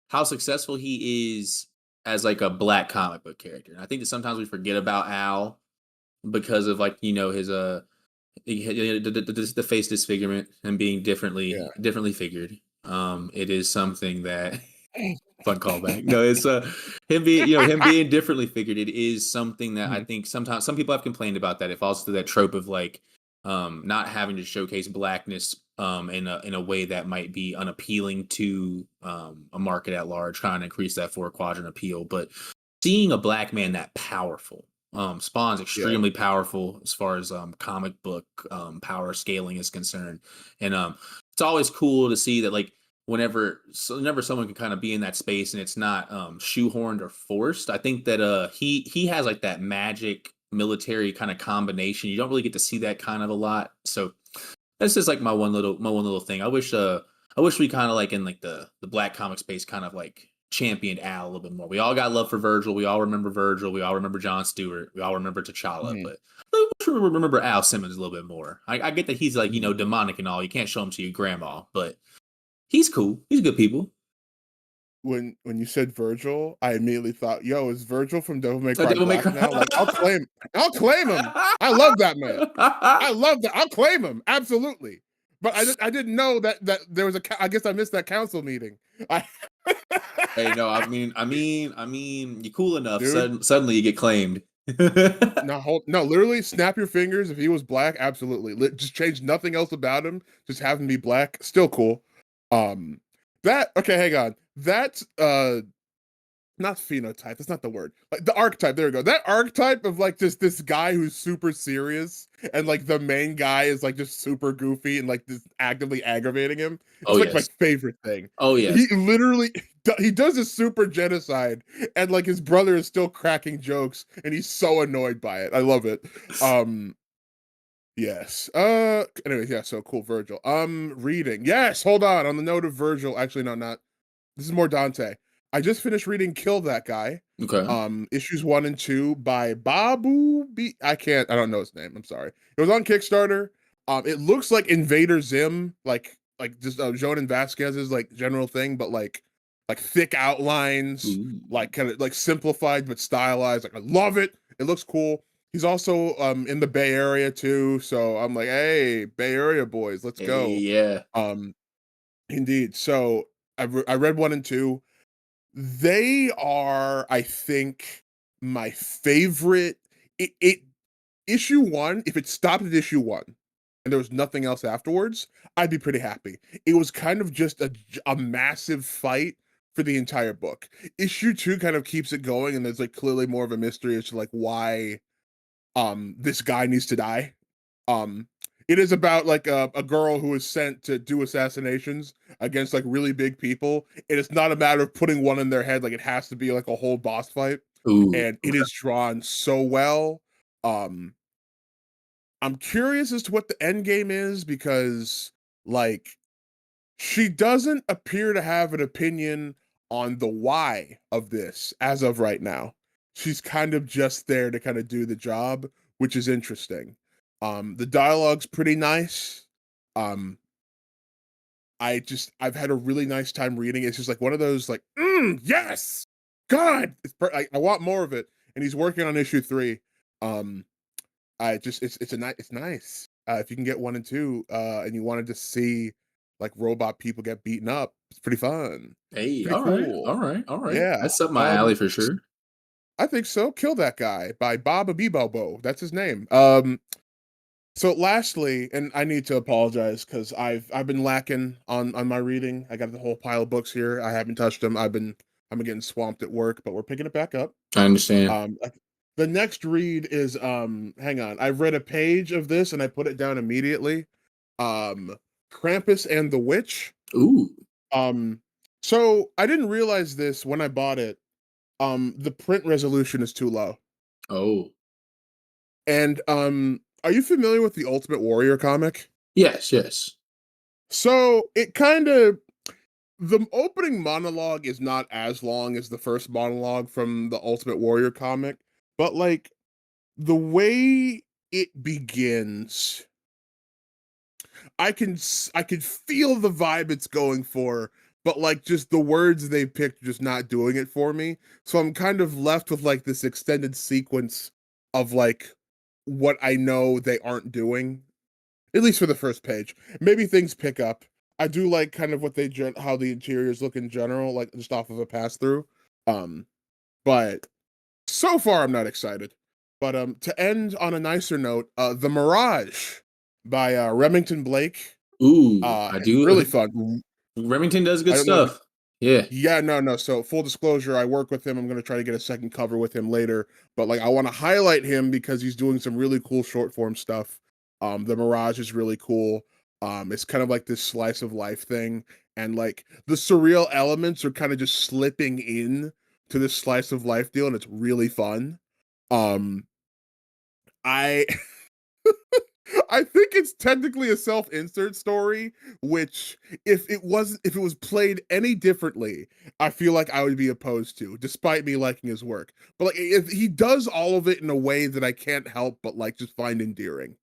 how successful he is as like a black comic book character. And I think that sometimes we forget about Al because of like his the face disfigurement and being Yeah. differently figured. It is something that fun callback. No, it's him being differently figured. It is something that I Mhm. think sometimes some people have complained about that. It falls to that trope of like not having to showcase blackness in a way that might be unappealing to a market at large, trying to increase that four quadrant appeal. But seeing a black man that powerful, Spawn's Yeah. extremely powerful as far as comic book power scaling is concerned, and it's always cool to see that like whenever someone can kind of be in that space and it's not shoehorned or forced. I think that he has like that magic military kind of combination. You don't really get to see that kind of a lot. So that's just like my one little thing. I wish we kind of like in like the black comic space kind of like championed Al a little bit more. We all got love for Virgil. We all remember Virgil. We all remember John Stewart. We all remember T'Challa. Mhm. But I wish we remember Al Simmons a little bit more. I get that he's like Mhm. demonic and all. You can't show him to your grandma, but he's cool. He's good people. When you said Virgil, I immediately thought, "Yo, is Virgil from Devil May So Cry Devil May black Cry. now?" Like, I'll claim him. I love that man. I love that. I'll claim him absolutely. But I didn't know that there was I guess I missed that council meeting. I, Hey, no, you're cool enough. dude, Suddenly you get claimed. no, literally, snap your fingers. If he was black, absolutely. Just change nothing else about him. Just have him be black. Still cool. Um, that okay. Hang on. That's not phenotype. That's not the word. Like the archetype. There we go. That archetype of like just this guy who's super serious and like the main guy is like just super goofy and like just actively aggravating him. Oh It's like my yes. favorite thing. Oh yes. He literally he does a super genocide and like his brother is still cracking jokes and he's so annoyed by it. I love it. Um yes. Anyways, yeah, so cool Virgil. Reading. Yes, hold on. On the note of Virgil, actually no, not this is more Dante. I just finished reading Kill That Guy. Okay. Issues 1 and 2 by Babu B. I don't know his name. I'm sorry. It was on Kickstarter. It looks like Invader Zim, like just Jonan Vasquez's like general thing, but like thick outlines, Ooh. like kind of like simplified but stylized. Like I love it. It looks cool. He's also in the Bay Area too, so I'm like, hey, Bay Area boys, let's Hey, go. yeah. Um, Indeed. So I read one and two. They are, I think, my favorite. It issue one. If it stopped at issue one, and there was nothing else afterwards, I'd be pretty happy. It was kind of just a massive fight for the entire book. Issue two kind of keeps it going, and there's like clearly more of a mystery as to like why this guy needs to die. Um, it is about like a girl who is sent to do assassinations against like really big people. And it's not a matter of putting one in their head, like it has to be like a whole boss fight. Ooh, And it okay. is drawn so well. Um, I'm curious as to what the end game is because like she doesn't appear to have an opinion on the why of this as of right now. She's kind of just there to kind of do the job, which is interesting. The dialogue's pretty nice. Um, I've had a really nice time reading it. It's just like one of those like, yes, God, I want more of it. And he's working on issue three. Um, I just it's nice. If you can get one and two, and you wanted to see like robot people get beaten up, it's pretty fun. Hey, Pretty cool. all right. Yeah. That's up my alley for sure. I think so. Kill That Guy by Bob Abibobo. That's his name. So lastly, and I need to apologize because I've been lacking on my reading. I got the whole pile of books here. I haven't touched them. I'm getting swamped at work, but we're picking it back up. I understand. I the next read is hang on. I've read a page of this and I put it down immediately. Um Krampus and the Witch. Ooh, Um so I didn't realize this when I bought it. The print resolution is too low. oh, And are you familiar with the Ultimate Warrior comic? yes, yes. So it kind of the opening monologue is not as long as the first monologue from the Ultimate Warrior comic, but like the way it begins, I can feel the vibe it's going for, but like just the words they picked just not doing it for me. So I'm kind of left with like this extended sequence of like what I know they aren't doing, at least for the first page. Maybe things pick up. I do like kind of what how the interiors look in general, like just off of a pass through. Um, but so far I'm not excited. But to end on a nicer note, The Mirage by Remington Blake. Ooh, I It's do. really fun. Remington does I good don't know if you stuff. Yeah, Yeah, no, no. So full disclosure, I work with him. I'm gonna try to get a second cover with him later. But like I want to highlight him because he's doing some really cool short form stuff. The Mirage is really cool. It's kind of like this slice of life thing, and like the surreal elements are kind of just slipping in to this slice of life deal, and it's really fun. Um, I I think it's technically a self-insert story, which if it was played any differently, I feel like I would be opposed to, despite me liking his work. But like if he does all of it in a way that I can't help but like just find endearing.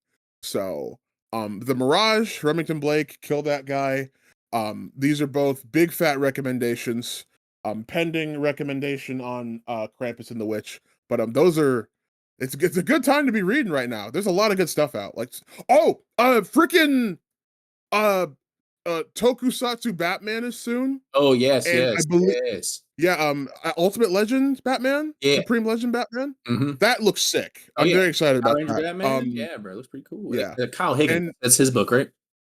So The Mirage, Remington Blake, Kill That Guy. These are both big fat recommendations. Pending recommendation on Krampus and the Witch. But those are it's a good time to be reading right now. There's a lot of good stuff out. Like freaking uh Tokusatsu Batman is soon. oh, yes, And I yes, believe yes. yeah, Ultimate Legend Batman, Yeah, Supreme Legend Batman. mhm. That looks sick. Oh, I'm yeah. very excited Power about Ranger that. Batman? Yeah, bro, looks pretty cool. Yeah. Kyle Higgins, And that's his book, right?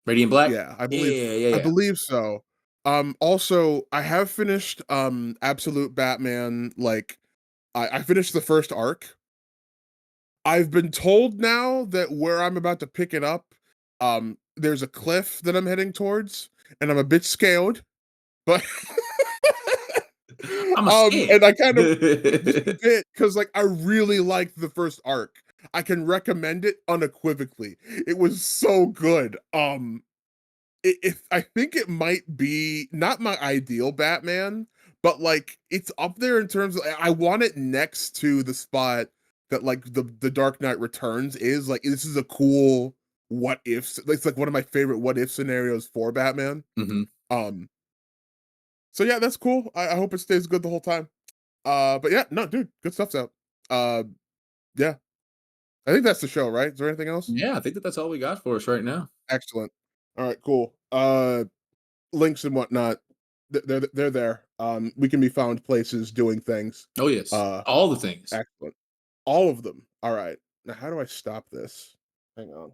Radiant Black? yeah, Yeah, yeah, I yeah. believe so. Also I have finished Absolute Batman, like I finished the first arc. I've been told now that where I'm about to pick it up, there's a cliff that I'm heading towards, and I'm a bit scared, but Imma say and I kind of just a it. bit because like I really liked the first arc. I can recommend it unequivocally. It was so good. I think it might be not my ideal Batman, but like it's up there in terms of I want it next to the spot that like the Dark Knight Returns is. Like this is a cool what if. It's like one of my favorite what if scenarios for Batman. Mhm. Um so yeah, that's cool. I hope it stays good the whole time. But yeah, no, dude, good stuff's out. Uh yeah. I think that's the show, right? Is there anything else? Yeah, I think that that's all we got for us right now. Excellent. All right, cool. links and whatnot, they're there. We can be found places doing things. Oh yes, Uh, all the things. Excellent. All of them. All right. Now, how do I stop this? Hang on.